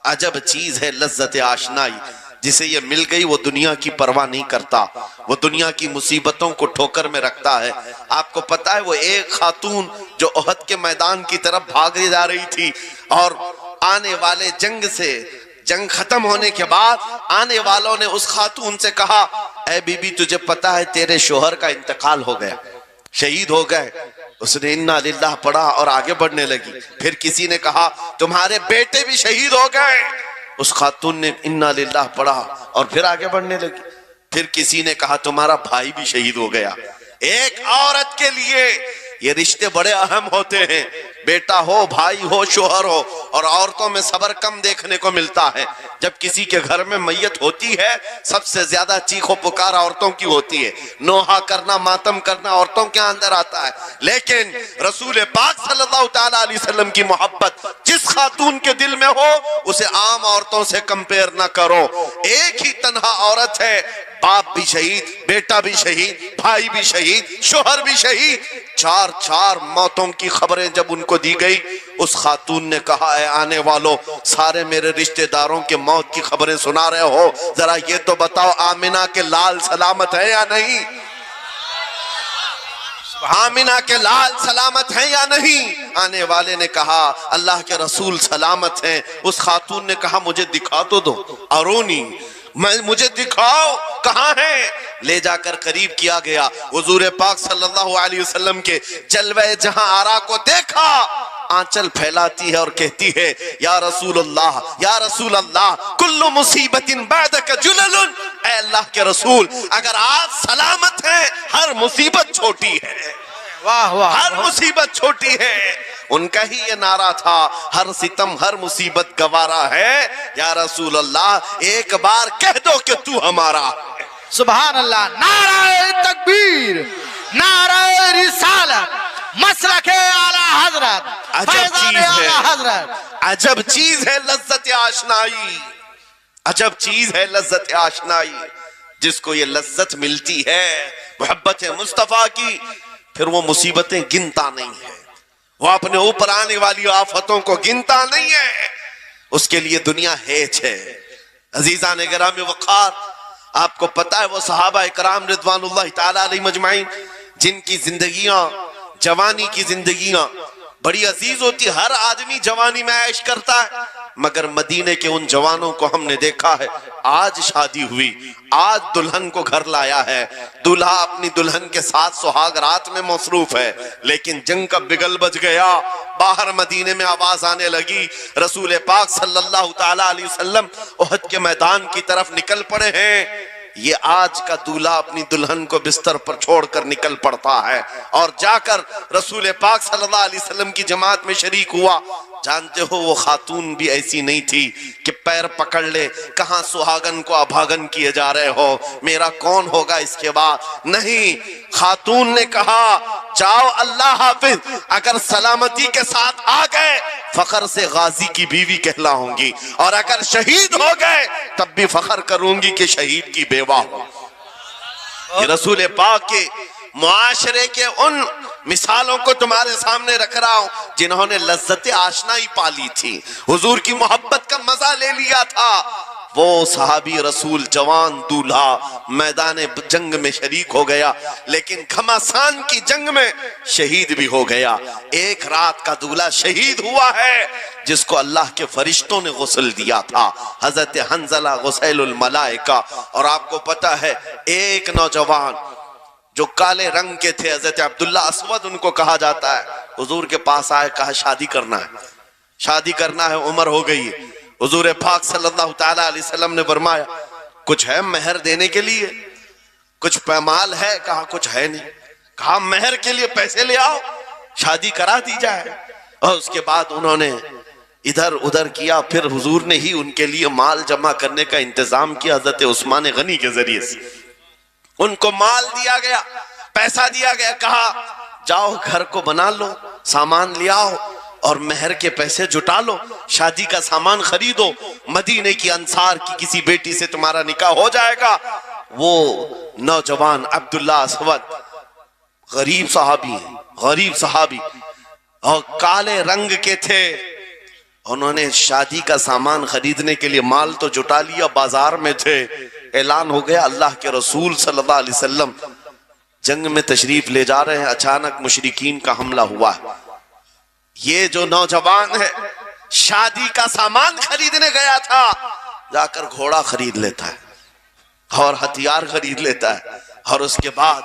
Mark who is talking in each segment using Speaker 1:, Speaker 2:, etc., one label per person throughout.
Speaker 1: عجب چیز ہے لذت آشنائی، جسے یہ مل گئی وہ دنیا کی پرواہ نہیں کرتا، وہ دنیا کی مصیبتوں کو ٹھوکر میں رکھتا ہے۔ آپ کو پتا ہے وہ ایک خاتون جو احد کے میدان کی طرف بھاگے جا رہی تھی، اور آنے والے جنگ ختم ہونے کے بعد آنے والوں نے اس خاتون سے کہا، اے بی بی تجھے پتا ہے تیرے شوہر کا انتقال ہو گیا، شہید ہو گئے۔ اس نے انا للہ پڑھا اور آگے بڑھنے لگی۔ پھر کسی نے کہا تمہارے بیٹے بھی شہید ہو گئے، اس خاتون نے انا للہ پڑھا اور پھر آگے بڑھنے لگی۔ پھر کسی نے کہا تمہارا بھائی بھی شہید ہو گیا۔ ایک عورت کے لیے یہ رشتے بڑے اہم ہوتے ہیں، بیٹا ہو، بھائی ہو، شوہر ہو، اور عورتوں میں صبر کم دیکھنے کو ملتا ہے۔ جب کسی کے گھر میں میت ہوتی ہے سب سے زیادہ چیخ و پکار عورتوں کی ہوتی ہے، نوحہ کرنا، ماتم کرنا عورتوں کے اندر آتا ہے۔ لیکن رسول پاک صلی اللہ تعالیٰ علیہ وسلم کی محبت جس خاتون کے دل میں ہو اسے عام عورتوں سے کمپیر نہ کرو۔ ایک ہی تنہا عورت ہے، باپ بھی شہید، بیٹا بھی شہید، بھائی بھی شہید، شوہر بھی شہید، چار موتوں کی خبریں جب ان کو دی گئی، اس خاتون نے کہا اے آنے والوں، سارے میرے رشتہ داروں کے موت کی خبریں سنا رہے ہو، ذرا یہ تو بتاؤ آمنہ کے لال سلامت ہے یا نہیں؟ آمنہ کے لال سلامت ہیں یا نہیں؟ آنے والے نے کہا اللہ کے رسول سلامت ہیں۔ اس خاتون نے کہا مجھے دکھا تو دو، ارونی، مجھے دکھاؤ کہاں ہے؟ لے جا کر قریب کیا گیا، حضور پاک صلی اللہ علیہ وسلم کے جلوہ جہاں آرا کو دیکھا، آنچل پھیلاتی ہے اور کہتی ہے یا رسول اللہ، یا رسول اللہ، کل مصیبت بعدک جلل، اے اللہ کے رسول اگر آپ سلامت ہیں ہر مصیبت چھوٹی ہے، ہر مصیبت چھوٹی ہے۔ ان کا ہی یہ نعرہ تھا، ہر ستم ہر مصیبت گوارا ہے، یا رسول اللہ ایک بار کہہ دو کہ تو ہمارا ہے۔
Speaker 2: سبحان اللہ، نعرہ تکبیر، نعرہ رسالت، مسلک اعلی حضرت، فیضان اعلی حضرت۔
Speaker 1: عجب چیز ہے لذت آشنائی، عجب چیز ہے لذت آشنائی۔ جس کو یہ لذت ملتی ہے محبت مصطفیٰ کی، پھر وہ مصیبتیں گنتا نہیں ہے، وہ اپنے اوپر آنے والی آفتوں کو گنتا نہیں ہے، اس کے لیے دنیا ہیچ ہے۔ عزیزان گرامی وقار، آپ کو پتا ہے وہ صحابہ اکرام رضوان اللہ تعالیٰ علیہ مجمعین جن کی زندگیاں، جوانی کی زندگیاں بڑی عزیز ہوتی، ہر آدمی جوانی میں عیش کرتا ہے، مگر مدینے کے ان جوانوں کو ہم نے دیکھا ہے آج شادی ہوئی، آج دلہن کو گھر لایا ہے، دلہا اپنی دلہن کے ساتھ سہاگ رات میں مصروف ہے، لیکن جنگ کا بگل بج گیا، باہر مدینے میں آواز آنے لگی، رسول پاک صلی اللہ تعالیٰ علیہ وسلم احد کے میدان کی طرف نکل پڑے ہیں۔ یہ آج کا دولہا اپنی دلہن کو بستر پر چھوڑ کر نکل پڑتا ہے اور جا کر رسول پاک صلی اللہ علیہ وسلم کی جماعت میں شریک ہوا۔ جانتے ہو وہ خاتون بھی ایسی نہیں تھی کہ پیر پکڑ لے، کہاں سہاگن کو ابھاگن کیے جا رہے ہو، میرا کون ہوگا اس کے بعد؟ نہیں، خاتون نے کہا جاؤ اللہ حافظ، اگر سلامتی کے ساتھ آ گئے فخر سے غازی کی بیوی کہلاؤں گی، اور اگر شہید ہو گئے تب بھی فخر کروں گی کہ شہید کی بیوہ ہو۔ یہ رسول پاک کے معاشرے کے ان مثالوں کو تمہارے سامنے رکھ رہا ہوں جنہوں نے لذت آشنائی پالی تھی، حضور کی محبت کا مزہ لے لیا تھا۔ وہ صحابی رسول جوان دولہا میدان جنگ میں شریک ہو گیا، لیکن گھمسان کی جنگ میں شہید بھی ہو گیا۔ ایک رات کا دولہا شہید ہوا ہے جس کو اللہ کے فرشتوں نے غسل دیا تھا، حضرت حنظلہ غسیل الملائکہ۔ اور آپ کو پتا ہے ایک نوجوان جو کالے رنگ کے تھے، حضرت عبداللہ اسود ان کو کہا جاتا ہے، حضور کے پاس آئے، کہا شادی کرنا ہے، شادی کرنا ہے، عمر ہو گئی ہے۔ حضور پاک صلی اللہ تعالیٰ علیہ وسلم نے فرمایا کچھ ہے مہر دینے کے لیے، کچھ پیمال ہے؟ کہا کچھ ہے نہیں۔ کہا مہر کے لیے پیسے لے آؤ، شادی کرا دی جائے۔ اور اس کے بعد انہوں نے ادھر ادھر کیا، پھر حضور نے ہی ان کے لیے مال جمع کرنے کا انتظام کیا حضرت عثمان غنی کے ذریعے سے۔ ان کو مال دیا گیا، پیسہ دیا گیا، کہا جاؤ گھر کو بنا لو، سامان لے آؤ اور مہر کے پیسے جٹا لو، شادی کا سامان خریدو، مدینے کی انصار کی کسی بیٹی سے تمہارا نکاح ہو جائے گا۔ وہ نوجوان عبداللہ اسود غریب صحابی اور کالے رنگ کے تھے، انہوں نے شادی کا سامان خریدنے کے لیے مال تو جٹا لیا، بازار میں تھے، اعلان ہو گیا اللہ کے رسول صلی اللہ علیہ وسلم جنگ میں تشریف لے جا رہے ہیں، اچانک مشرکین کا حملہ ہوا ہے۔ یہ جو نوجوان ہے شادی کا سامان خریدنے گیا تھا، جا کر گھوڑا خرید لیتا ہے اور ہتھیار خرید لیتا ہے، اور اس کے بعد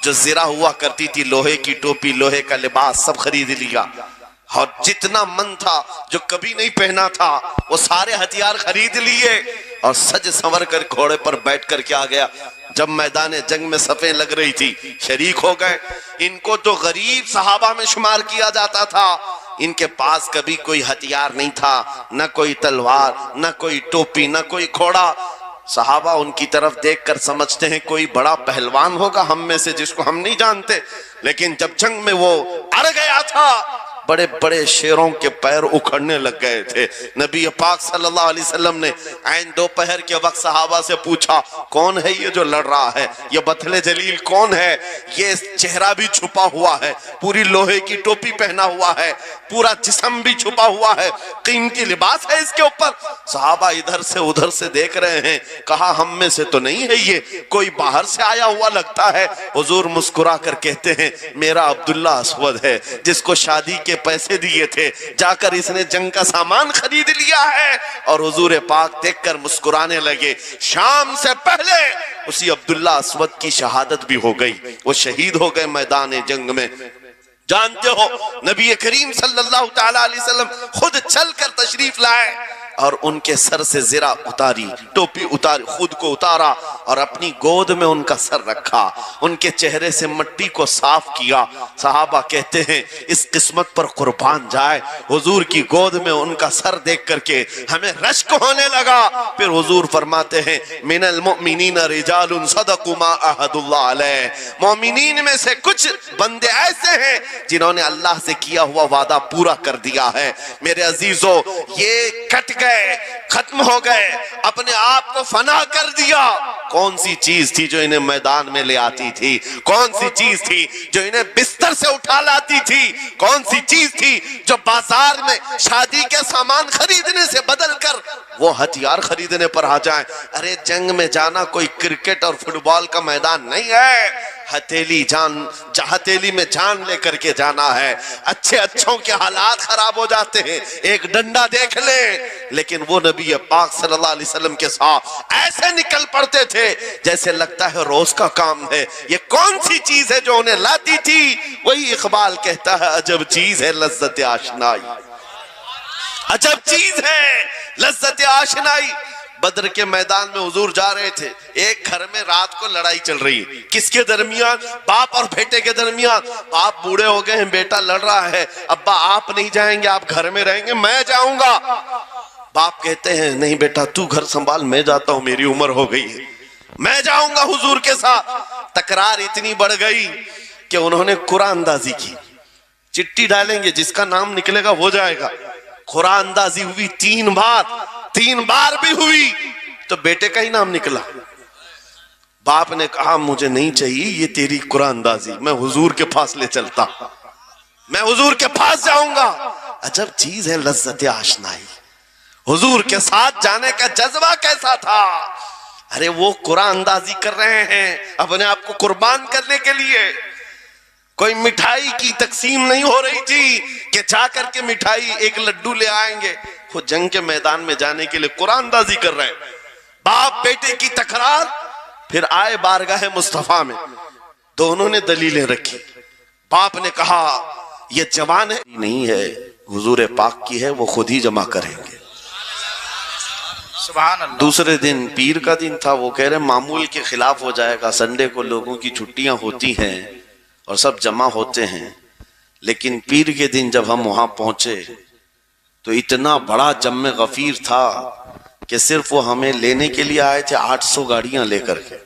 Speaker 1: جو زرہ ہوا کرتی تھی، لوہے کی ٹوپی، لوہے کا لباس سب خرید لیا، اور جتنا من تھا جو کبھی نہیں پہنا تھا وہ سارے ہتھیار خرید لیے، اور سج سنور کر گھوڑے پر بیٹھ کر کیا گیا، جب میدان جنگ میں صفیں لگ رہی تھی شریک ہو گئے۔ ان کو تو غریب صحابہ میں شمار کیا جاتا تھا، ان کے پاس کبھی کوئی ہتھیار نہیں تھا، نہ کوئی تلوار، نہ کوئی ٹوپی، نہ کوئی گھوڑا۔ صحابہ ان کی طرف دیکھ کر سمجھتے ہیں کوئی بڑا پہلوان ہوگا ہم میں سے جس کو ہم نہیں جانتے، لیکن جب جنگ میں وہ اڑ گیا تھا بڑے بڑے شیروں کے پیر اکھڑنے لگ گئے تھے۔ نبی پاک صلی اللہ علیہ وسلم نے عین دوپہر کے وقت صحابہ سے پوچھا کون ہے یہ جو لڑ رہا ہے، یہ بطل جلیل کون ہے، یہ چہرہ بھی چھپا ہوا ہے، پوری لوہے کی ٹوپی پہنا ہوا ہے، پورا جسم بھی چھپا ہوا ہے، قیمتی لباس ہے اس کے اوپر۔ صحابہ ادھر سے ادھر سے دیکھ رہے ہیں، کہا ہم میں سے تو نہیں ہے، یہ کوئی باہر سے آیا ہوا لگتا ہے۔ حضور مسکرا کر کہتے ہیں میرا عبداللہ اسود ہے، جس کو شادی کے پیسے دیے تھے، جا کر اس نے جنگ کا سامان خرید لیا ہے۔ اور حضور پاک دیکھ کر مسکرانے لگے۔ شام سے پہلے اسی عبداللہ اسود کی شہادت بھی ہو گئی، وہ شہید ہو گئے میدان جنگ میں۔ جانتے ہو نبی کریم صلی اللہ تعالی علیہ وسلم خود چل کر تشریف لائے اور ان کے سر سے زرہ اتاری، ٹوپی اتاری، خود کو اتارا اور اپنی گود میں ان کا سر رکھا، ان کے چہرے سے مٹی کو صاف کیا۔ صحابہ کہتے ہیں اس قسمت پر قربان جائے، حضور کی گود میں ان کا سر دیکھ کر کے ہمیں رشک ہونے لگا۔ پھر حضور فرماتے ہیں من المؤمنین رجال صدقوا ما عہد اللہ علیہ، مومنین میں سے کچھ بندے ایسے ہیں جنہوں نے اللہ سے کیا ہوا وعدہ پورا کر دیا ہے۔ میرے عزیزو یہ کٹ گئے، ختم ہو گئے، اپنے آپ کو فنا کر دیا۔ کون سی چیز تھی جو انہیں میدان میں لے آتی تھی؟ کون سی چیز تھی جو انہیں بستر سے اٹھا لاتی تھی؟ کون سی چیز تھی جو بازار میں شادی کے سامان خریدنے سے بدل کر وہ ہتھیار خریدنے پر آ جائیں؟ ارے جنگ میں جانا کوئی کرکٹ اور فٹ بال کا میدان نہیں ہے، ہتھیلی میں جان لے کر کے جانا ہے۔ اچھوں کے حالات خراب ہو جاتے ہیں، ایک ڈنڈا دیکھ لیں، لیکن وہ نبی پاک صلی اللہ علیہ وسلم کے ساتھ ایسے نکل پڑتے تھے جیسے لگتا ہے روز کا کام ہے۔ یہ کون سی چیز ہے جو انہیں لاتی تھی؟ وہی اقبال کہتا ہے عجب چیز ہے لذت آشنائی، عجب چیز ہے لذت آشنائی۔ بدر کے میدان میں حضور جا رہے تھے، ایک گھر میں رات کو لڑائی چل رہی ہے، کس کے درمیان؟ باپ اور بیٹے کے درمیان۔ باپ بوڑھے ہو گئے ہیں، بیٹا لڑ رہا ہے، ابا آپ نہیں جائیں گے، آپ گھر میں رہیں گے، میں جاؤں گا۔ باپ کہتے ہیں نہیں بیٹا تو گھر سنبھال، میں جاتا ہوں، میری عمر ہو گئی ہے، میں جاؤں گا حضور کے ساتھ۔ تکرار اتنی بڑھ گئی کہ انہوں نے قرآن اندازی کی، چٹھی ڈالیں گے جس کا نام نکلے گا وہ جائے گا۔ قرآن اندازی ہوئی تین بار بھی ہوئی تو بیٹے کا ہی نام نکلا۔ باپ نے کہا مجھے نہیں چاہیے یہ تیری قرآن اندازی، میں حضور کے پاس لے چلتا، میں حضور کے پاس جاؤں گا۔ عجب چیز ہے لذت آشنائی، حضور کے ساتھ جانے کا جذبہ کیسا تھا۔ ارے وہ قرآن اندازی کر رہے ہیں اپنے آپ کو قربان کرنے کے لیے، کوئی مٹھائی کی تقسیم نہیں ہو رہی تھی کہ جا کر کے مٹھائی ایک لڈو لے آئیں گے، وہ جنگ کے میدان میں جانے کے لیے قرآن اندازی کر رہے ہیں۔ باپ بیٹے کی تکرار، پھر آئے بارگاہ مصطفیٰ میں، دونوں نے دلیلیں رکھی۔ باپ نے کہا یہ جوان ہے نہیں ہے، حضور پاک کی ہے، وہ خود ہی جمع کریں گے۔
Speaker 2: سبحان اللہ۔
Speaker 1: دوسرے دن پیر کا دن تھا، وہ کہہ رہے معمول کے خلاف ہو جائے گا، سنڈے کو لوگوں کی چھٹیاں ہوتی ہیں اور سب جمع ہوتے ہیں، لیکن پیر کے دن جب ہم وہاں پہنچے تو اتنا بڑا جم غفیر تھا کہ صرف وہ ہمیں لینے کے لیے آئے تھے 800 گاڑیاں لے کر کے،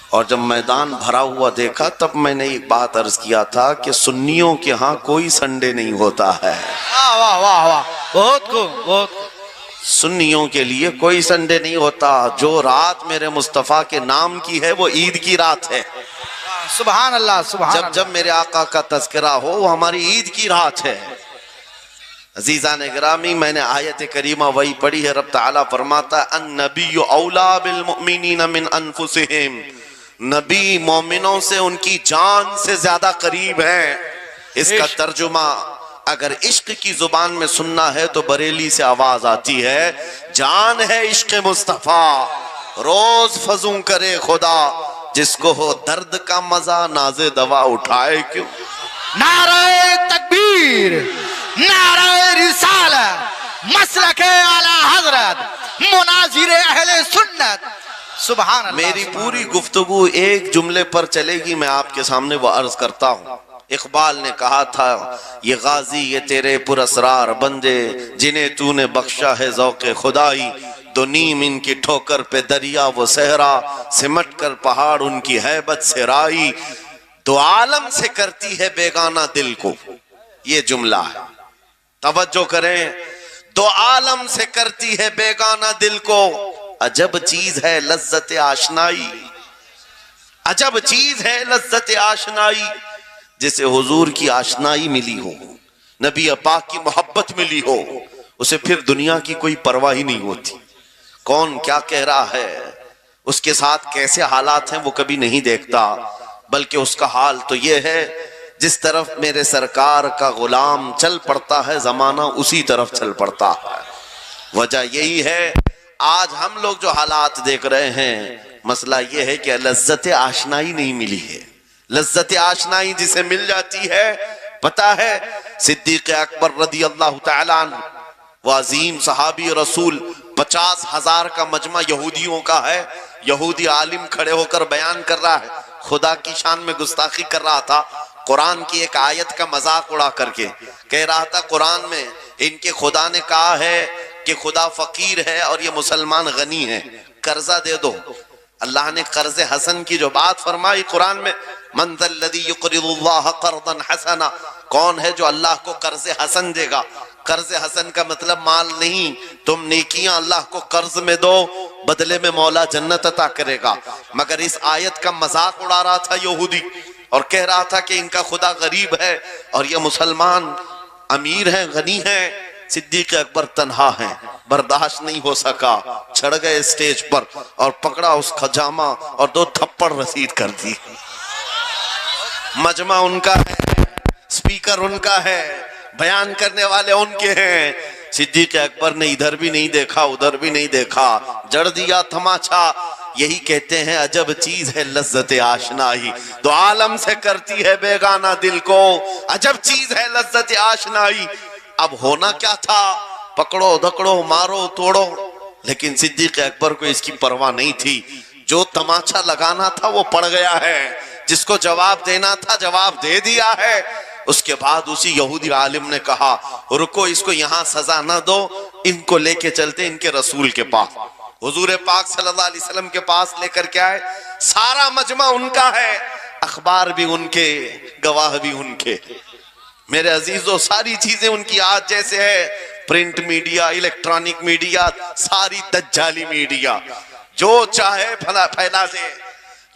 Speaker 1: اور جب میدان بھرا ہوا دیکھا تب میں نے ایک بات عرض کیا تھا کہ سنیوں کے ہاں کوئی سنڈے نہیں ہوتا ہے۔
Speaker 2: واہ واہ واہ، بہت خوب۔
Speaker 1: سنیوں کے لیے کوئی سنڈے نہیں ہوتا، جو رات میرے مصطفیٰ کے نام کی ہے وہ عید کی رات ہے۔
Speaker 2: سبحان اللہ، سبحان اللہ۔
Speaker 1: جب میرے آقا کا تذکرہ ہو وہ ہماری عید کی رات ہے۔ عزیزان گرامی، میں نے آیت کریمہ وہی پڑھی ہے، رب تعالیٰ فرماتا ہے النبی اولا بالمؤمنین من انفسہم، نبی مومنوں سے ان کی جان سے زیادہ قریب ہیں۔ اس کا ترجمہ اگر عشق کی زبان میں سننا ہے تو بریلی سے آواز آتی ہے، جان ہے عشق مصطفیٰ، روز فضوں کرے خدا، جس کو ہو درد کا مزہ ناز دوا اٹھائے کیوں۔
Speaker 2: نعرہ تکبیر، نعرہ رسالت، مسلک اعلی حضرت، مناظر اہل سنت، سبحان اللہ۔
Speaker 1: میری پوری گفتگو ایک جملے پر چلے گی، میں آپ کے سامنے وہ عرض کرتا ہوں۔ اقبال نے کہا تھا یہ غازی یہ تیرے پراسرار بندے، جنہیں تو نے بخشا ہے ذوق خدائی، دو نیم ان کی ٹھوکر پہ دریا وہ صحرا، سمٹ کر پہاڑ ان کی ہیبت سے رائی، دو عالم سے کرتی ہے بیگانہ دل کو۔ یہ جملہ ہے، توجہ کریں، دو عالم سے کرتی ہے بیگانہ دل کو، عجب چیز ہے لذت آشنائی، عجب چیز ہے لذت آشنائی، جسے حضور کی آشنائی ملی ہو، نبی پاک کی محبت ملی ہو، اسے پھر دنیا کی کوئی پرواہ ہی نہیں ہوتی، کون کیا کہہ رہا ہے، اس کے ساتھ کیسے حالات ہیں وہ کبھی نہیں دیکھتا، بلکہ اس کا حال تو یہ ہے جس طرف میرے سرکار کا غلام چل پڑتا ہے زمانہ اسی طرف چل پڑتا ہے۔ وجہ یہی ہے آج ہم لوگ جو حالات دیکھ رہے ہیں، مسئلہ یہ ہے کہ لذت آشنائی نہیں ملی ہے۔ لذت آشنائی جسے مل جاتی ہے، پتا ہے صدیق اکبر رضی اللہ تعالیٰ عنہ، وہ عظیم صحابی رسول، 50,000 کا مجمع یہودیوں کا ہے، یہودی عالم کھڑے ہو کر بیان کر رہا ہے، خدا کی شان میں گستاخی کر رہا تھا، قرآن کی ایک آیت کا مذاق اڑا کر کے کہہ رہا تھا قرآن میں ان کے خدا نے کہا ہے کہ خدا فقیر ہے اور یہ مسلمان غنی ہے، قرضہ دے دو۔ اللہ نے قرض حسن کی جو بات فرمائی قرآن میں، من ذا الذی یقرض اللہ قرضا حسنا، کون ہے جو اللہ کو قرض حسن دے گا؟ قرض حسن کا مطلب مال نہیں، تم نیکیاں اللہ کو قرض میں دو، بدلے میں مولا جنت عطا کرے گا۔ مگر اس آیت کا مذاق اڑا رہا تھا یہودی اور کہہ رہا تھا کہ ان کا خدا غریب ہے اور یہ مسلمان امیر ہیں، غنی ہیں۔ صدیق اکبر تنہا ہیں، برداشت نہیں ہو سکا، چھڑ گئے اسٹیج پر اور پکڑا اس خجامہ اور 2 تھپڑ رسید کر دی۔ مجمع ان کا ہے، سپیکر ان کا ہے، بیان کرنے والے ان کے ہیں۔ صدیق اکبر نے ادھر بھی نہیں دیکھا ادھر بھی نہیں دیکھا، جڑ دیا تماچا۔ یہی کہتے ہیں عجب چیز ہے لذت آشنائی، دو عالم سے کرتی ہے بیگانہ دل کو، عجب چیز ہے لذت آشنائی۔ اب ہونا کیا تھا، پکڑو دکڑو مارو توڑو، لیکن صدیق اکبر کو اس کی پرواہ نہیں تھی، جو تماچا لگانا تھا وہ پڑ گیا ہے، جس کو جواب دینا تھا جواب دے دیا ہے۔ اس کے بعد اسی یہودی عالم نے کہا رکو، اس کو یہاں سزا نہ دو، ان کو لے کے چلتے ان کے رسول کے پاس۔ حضور پاک صلی اللہ علیہ وسلم کے پاس لے کر کے آئے، سارا مجمع ان کا ہے، اخبار بھی ان کے، گواہ بھی ان کے۔ میرے عزیزو ساری چیزیں ان کی آج جیسے ہے، پرنٹ میڈیا، الیکٹرانک میڈیا، ساری دجالی میڈیا، جو چاہے پھیلا دے۔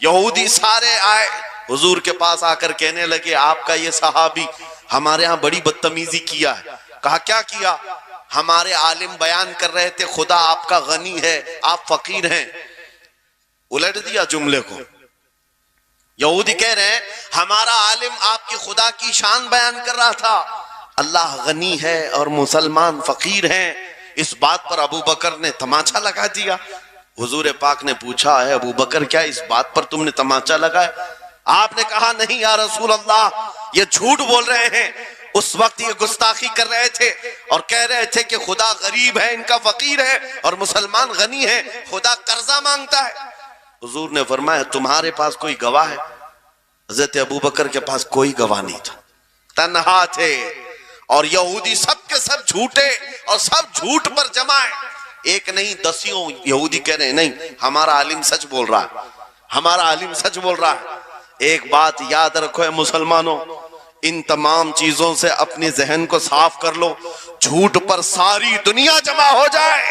Speaker 1: یہودی سارے آئے حضور کے پاس آ کر کہنے لگے آپ کا یہ صحابی ہمارے ہاں بڑی بدتمیزی کیا ہے۔ کہا کیا کیا؟ ہمارے عالم بیان کر رہے تھے خدا آپ کا غنی ہے آپ فقیر ہیں۔ الٹ دیا جملے کو، یہودی کہہ رہے ہیں ہمارا عالم آپ کی خدا کی شان بیان کر رہا تھا، اللہ غنی ہے اور مسلمان فقیر ہیں۔ اس بات پر ابو بکر نے تماچا لگا دیا۔ حضور پاک نے پوچھا ہے ابو بکر کیا اس بات پر تم نے تماچا لگایا؟ آپ نے کہا نہیں یا رسول اللہ، یہ جھوٹ بول رہے ہیں، اس وقت یہ گستاخی کر رہے تھے اور کہہ رہے تھے کہ خدا غریب ہے، ان کا فقیر ہے اور مسلمان غنی ہے، خدا قرضہ مانگتا ہے۔ حضور نے فرمایا تمہارے پاس کوئی گواہ ہے؟ حضرت ابو بکر کے پاس کوئی گواہ نہیں تھا، تنہا تھے، اور یہودی سب کے سب جھوٹے اور سب جھوٹ پر جمع ہے، ایک نہیں دسیوں یہودی کہہ رہے ہیں نہیں ہمارا عالم سچ بول رہا ہے، ہمارا عالم سچ بول رہا ہے۔ ایک بات یاد رکھو اے مسلمانوں، ان تمام چیزوں سے اپنی ذہن کو صاف کر لو، جھوٹ پر ساری دنیا جمع ہو جائے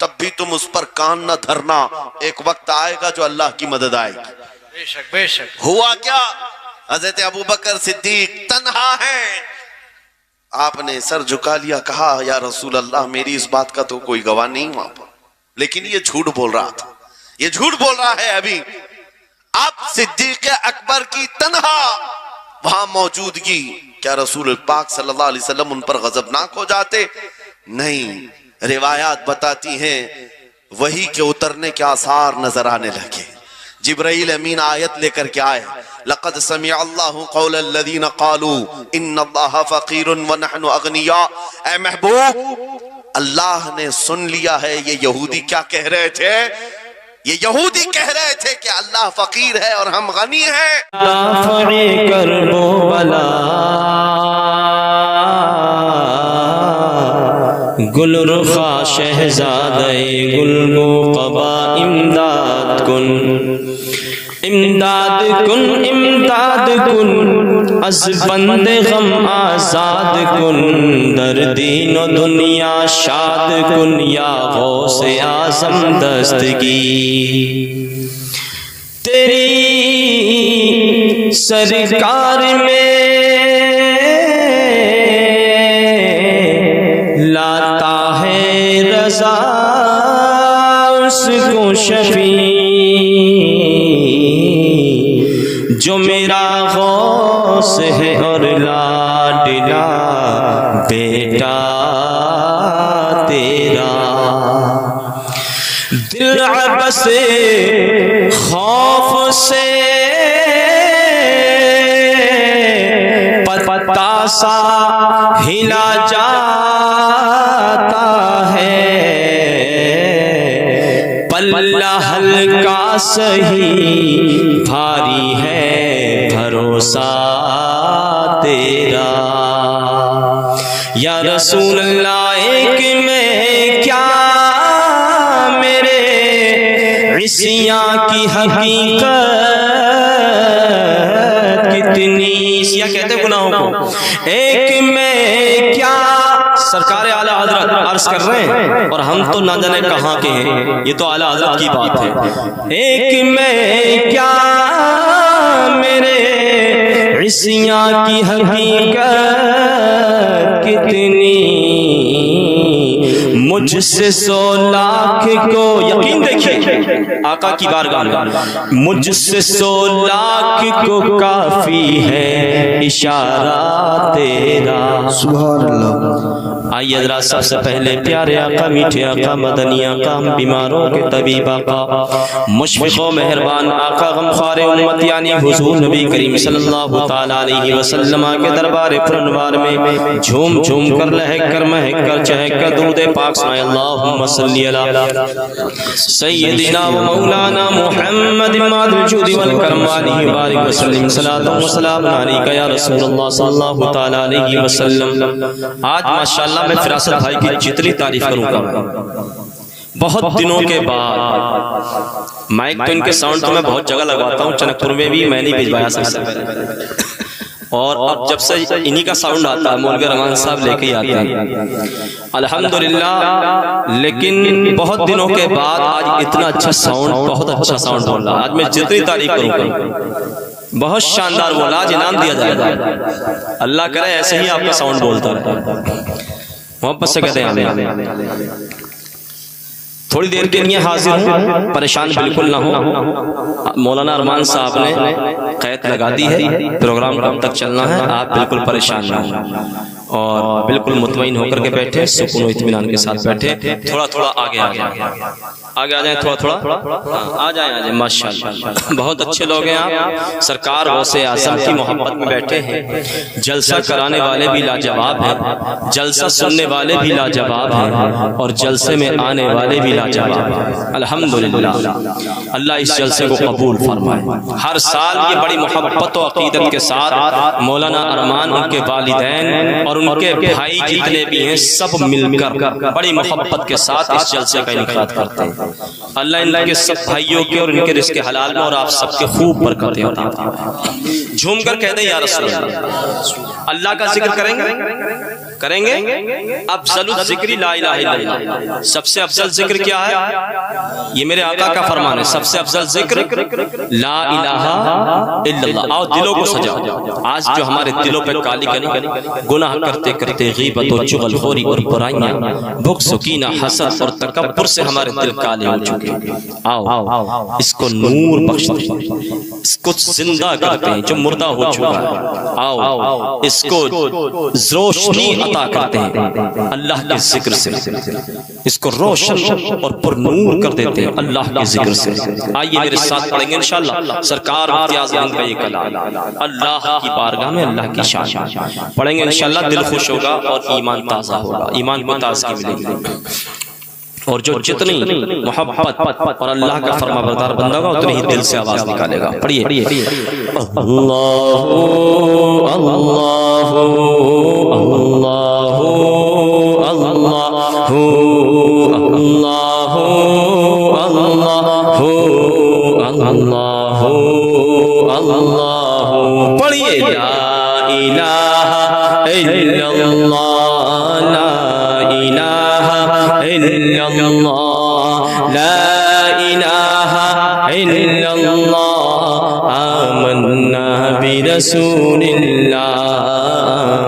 Speaker 1: تب بھی تم اس پر کان نہ دھرنا، ایک وقت آئے گا جو اللہ کی مدد آئے گی۔
Speaker 2: بے شک بے شک۔
Speaker 1: ہوا کیا؟ حضرت ابو بکر صدیق تنہا ہیں، آپ نے سر جھکا لیا، کہا یا رسول اللہ میری اس بات کا تو کوئی گواہ نہیں وہاں پر، لیکن یہ جھوٹ بول رہا تھا، یہ جھوٹ بول رہا ہے ابھی۔ اب صدیق اکبر کی تنہا وہاں موجودگی، کیا رسول پاک صلی اللہ علیہ وسلم ان پر غضبناک ہو جاتے؟ نہیں، روایات بتاتی ہیں وحی کے اترنے کے آثار نظر آنے لگے۔ جبرائیل امین آیت لے کر کے آئے، لقد سمع اللہ قول الذین قالوا ان اللہ فقیر ونحن اغنیاء۔ اے محبوب، اللہ نے سن لیا ہے یہ یہودی کیا کہہ رہے تھے، یہ یہودی کہہ رہے تھے کہ اللہ فقیر ہے اور ہم غنی ہیں۔
Speaker 3: دافع کرب و بلا گل رخا شہزادہ گل گو قبا امداد کن، امداد کن امداد کن، از بند غم آزاد کن، در دین و دنیا شاد کن، یا غوث اعظم دستگی تیری سرکار میں لاتا ہے رضا اس کو شفیع، جو میرا غوث ہے اور لاڈلا بیٹا تیرا، دل عبس خوف سے پتا سا ہلا جاتا ہے، پلہ ہلکا سہی بھاری ہے بھروسہ تیرا، یا رسول اللہ ایک میں کیا میرے عصیاں کی حقیقت کتنی، سیاہ کہتے ہیں گناہوں کو، ایک میں کیا سرکار اعلیٰ حضرت عرض کر رہے ہیں اور ہم تو نہ جانے کہاں کے ہیں، یہ تو اعلیٰ حضرت کی بات ہے، ایک میں کیا میرے عصیاں کی حقیقت کتنی، مجھ سے 100 لاکھ کو یقین دیکھیے آقا کی بارگاہ میں، مجھ سے 100 لاکھ کو کافی ہے اشارہ تیرا،
Speaker 2: سبحان اللہ۔
Speaker 3: آئیے حضرات سب سے پہلے پیارے آقا، میٹھے آقا، مدنی آقا، ہم بیماروں کے طبیب آقا، مشفق و مہربان آقا، غمخوار امت یعنی حضور نبی کریم صلی اللہ تعالیٰ علیہ وسلم کے دربار پرانوار میں جھوم جھوم کر لہک کر مہک کر چہک کر درود پاک سنائے، اللہم صلی علی سیدنا و مولانا محمد ماد الجود والکرم علیہ وآلہ وسلم، صلاۃ و سلام علیک یا رسول اللہ صلی اللہ تعالیٰ علیہ وسلم۔ آج ماشاءاللہ میں فراست بھائی کی جتنی تعریف کروں گا، بہت دنوں کے بعد مائک تو ان کے ساؤنڈ تو میں بہت جگہ لگواتا ہوں، چنک پور میں بھی میں نہیں بھیجوایا سب سے پہلے، اور اب جب سے انہی کا ساؤنڈ آتا ہے مولوی رحمان صاحب لے کے ہی آتے ہیں الحمدللہ، لیکن بہت دنوں کے بعد آج اتنا اچھا ساؤنڈ، بہت اچھا ساؤنڈ بول رہا، آج میں جتنی تعریف کروں گا بہت شاندار بولا، آج انعام دیا جائے گا، اللہ کرے ایسے ہی آپ کا ساؤنڈ بولتا رہے، محبت سے کہتے ہیں آمین۔ تھوڑی دیر کے لیے حاضر ہوں، پریشان بالکل نہ ہوں، مولانا ارمان صاحب نے قید لگا دی ہے، پروگرام کب تک چلنا ہے، آپ بالکل پریشان نہ ہوں اور بالکل مطمئن ہو کر کے بیٹھے، سکون و اطمینان کے ساتھ بیٹھے، تھوڑا تھوڑا آگے آ جائیں، تھوڑا تھوڑا آ جائیں، ماشاءاللہ بہت اچھے لوگ ہیں آپ، سرکار غوث اعظم کی محبت میں بیٹھے ہیں، جلسہ کرانے والے بھی لاجواب ہیں، جلسہ سننے والے بھی لاجواب ہیں، اور جلسے میں آنے والے بھی لاجواب ہیں، الحمدللہ۔ اللہ اس جلسے کو قبول فرمائے۔ ہر سال یہ بڑی محبت و عقیدت کے ساتھ مولانا ارمان، ان کے والدین اور ان کے بھائی جتنے بھی ہیں، سب مل کر بڑی محبت کے ساتھ اس جلسے کا انعقاد کرتے ہیں۔ اللہ ان کے سب بھائیوں کے اور ان کے رزق حلال میں اور آپ سب کے خوب برکتیں عطا فرمائے۔ جھوم کر کہہ دیں یا رسول اللہ، اللہ کا ذکر کریں گے، کریں گے؟ افضل الذکر لا الہ الا اللہ، سب سے افضل ذکر کیا ہے؟ یہ میرے آقا کا فرمان ہے، سب سے افضل ذکر لا الہ الا اللہ۔ آؤ دلوں کو سجاؤ، آج جو ہمارے دلوں پہ کالی کلی گناہ کرتے کرتے غیبت و چغل خوری اور برائیاں، بغض و کینہ حسد اور تکبر سے ہمارے دل کالے ہو چکے ہیں، آؤ اس کو نور بخشتے ہیں، اس کو زندہ کرتے ہیں جو مردہ ہو چکا ہے، آؤ اس کو روشنی عطا کرتے ہیں اللہ کے ذکر سے، اس کو روشن اور پر نور کر دیتے ہیں اللہ کے ذکر سے۔ آئیے میرے ساتھ پڑھیں گے انشاءاللہ سرکار امتیاز ہند کا یہ کلام، اللہ کی بارگاہ میں اللہ کی شان پڑھیں گے انشاءاللہ، دل خوش ہوگا اور ایمان تازہ ہوگا، ایمان کو تازگی ملے گی، اور جو جتنی محبت اور اللہ کا فرما بردار بندہ ہوگا اتنی ہی دل سے آواز نکالے گا۔ پڑھیے اللہ اللہ اللہ اللہ اللہ، پڑھیے لا الہ الا اللہ، لا الہ الا اللہ، لا الہ الا اللہ، آمنا برسول اللہ،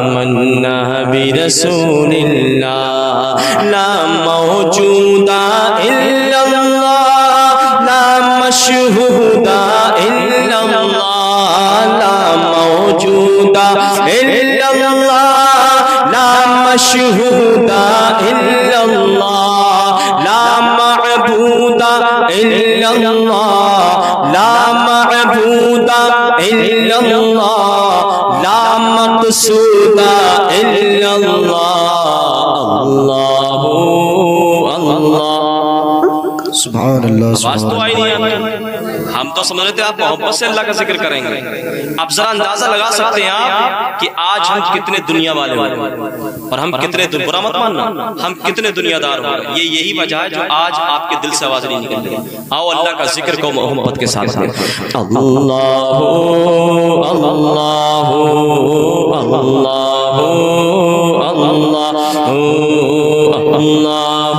Speaker 3: آمنا برسول اللہ، لا موجود الا اللہ، لا مشہود الا اللہ، لا موجود الا اللہ، لا مشہود الا اللہ، لا معبود الا اللہ، لا معبود الا اللہ، لا مقصود الا اللہ، اللہ اللہ۔
Speaker 2: سبحان اللہ
Speaker 3: آواز تو آئی نہیں ہے، ہم تو سمجھ رہے تھے آپ محبت سے اللہ کا ذکر کریں گے۔ اب ذرا اندازہ لگا سکتے ہیں آپ کہ آج ہم کتنے دنیا والے ہوئے اور ہم کتنے برا مت ماننا، ہم کتنے دنیا دار ہو گئے، یہ یہی وجہ ہے جو آج آپ کے دل سے آواز نہیں نکل رہی۔ آؤ اللہ کا ذکر کو محبت کے ساتھ کریں۔ اللہ اللہ اللہ اللہ اللہ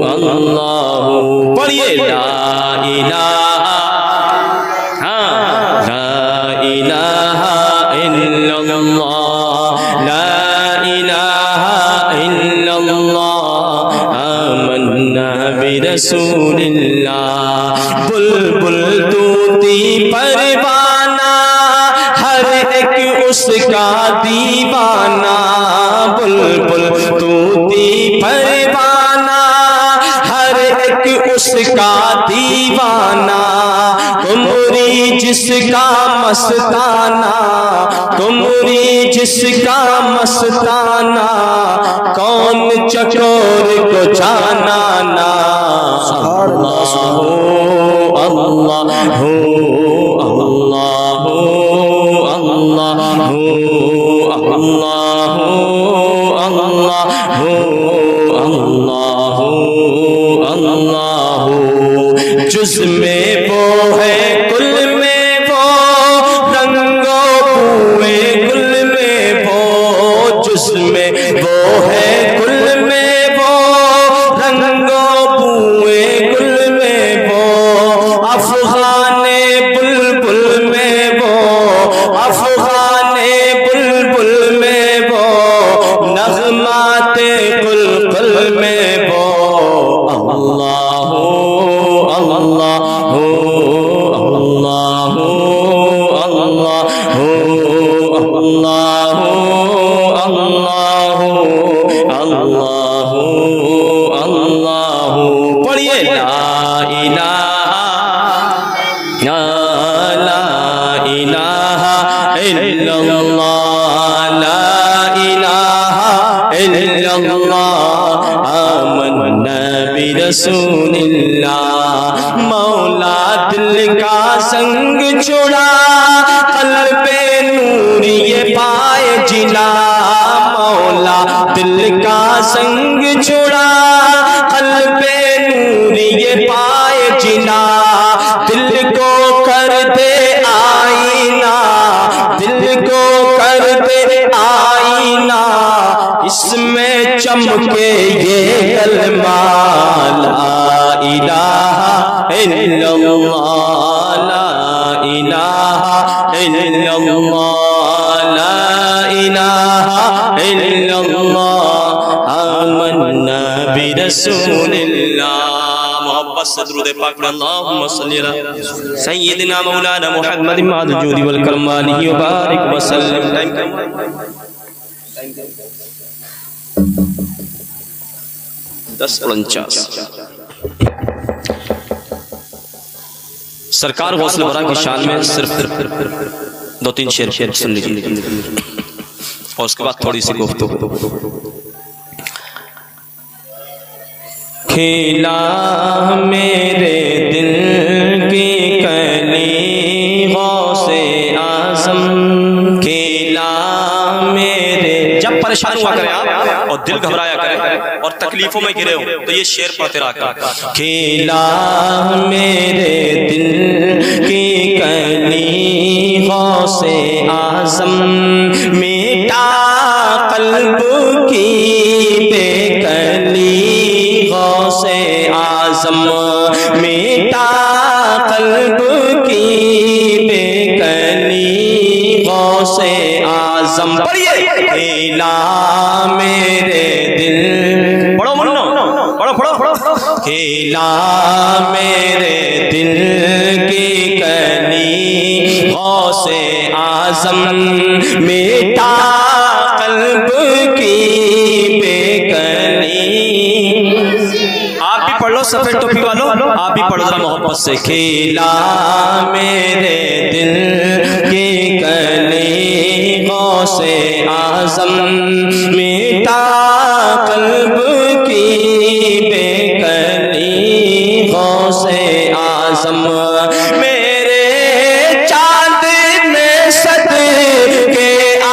Speaker 3: اللہ، پڑھیے لا الہ، لا الہ الا اللہ، لا الہ الا اللہ، آمنا برسول اللہ، بلبل طوطی پروانہ ہر ایک اس کا دیوانہ، بلبل طوطی پروانہ ہر ایک اس کا دیوانہ، تمری جس کا مستانہ، تمری جس کا مستانہ، کون چکور کو جانا نا، اللہ اللہ اللہ اللہ اللہ اللہ، جز میں وہ ہے کل میں وہ، رنگو بوئے گل میں وہ، جز میں وہ ہے کل میں وہ، رنگو بوئے گل میں وہ، افغان بلبل میں وہ، افغان بلبل میں وہ، نغمات قلقل میں وہ، اللہ اللہ اللہ اللہ اللہ اللہ، پڑھیے لا الہ لا الہ الا اللہ، لا الہ الا اللہ، آمنا برسول اللہ، مولا دل کا سنگ چھڑا، قلب نور یہ پائے جلا، مولا دل کا سنگ چھڑا، قلب نور یہ پائے جلا، دل کو کر دے آئینہ، میں چمکے یہ کلمہ لا الہ الا اللہ لا الہ الا اللہ لا الہ الا اللہ آمنا برسول اللہ محبت سے درود پاک پڑھ اللہم صلی علی سیدنا مولانا محمد ماد الجود والکرم علیہ وبارک وسلم 10:49 سرکار غوث الورا کی شان میں صرف 2-3 شعر سن لیجیے اور اس کے بعد تھوڑی سی گفتگو کھیلا میرے دل کی کلی غوث اعظم کھیلا میرے جب پریشان ہوا کریں آپ اور دل گھبرایا کریں اور تکلیفوں میں گرے ہو تو یہ شعر پڑھتے رہا کریں کھیلا میرے دل کی کلی غوث اعظم میٹا قلب کی بے کلی غوث اعظم میٹا قلب کی بے کلی غوث اعظم پڑھیے کھیلا میرے دل پڑھو منو پڑھو کھیلا میرے دل کی کلی غوث اعظم میٹا قلب کی بے کلی آپ بھی پڑھ لو سفید ٹوپی والوں آپ بھی پڑھ لو محبت سے کھیلا میرے دل کی کلی غوث اعظم میٹا قلب کی بے کلی غوث اعظم میرے چاند میں صدقے آ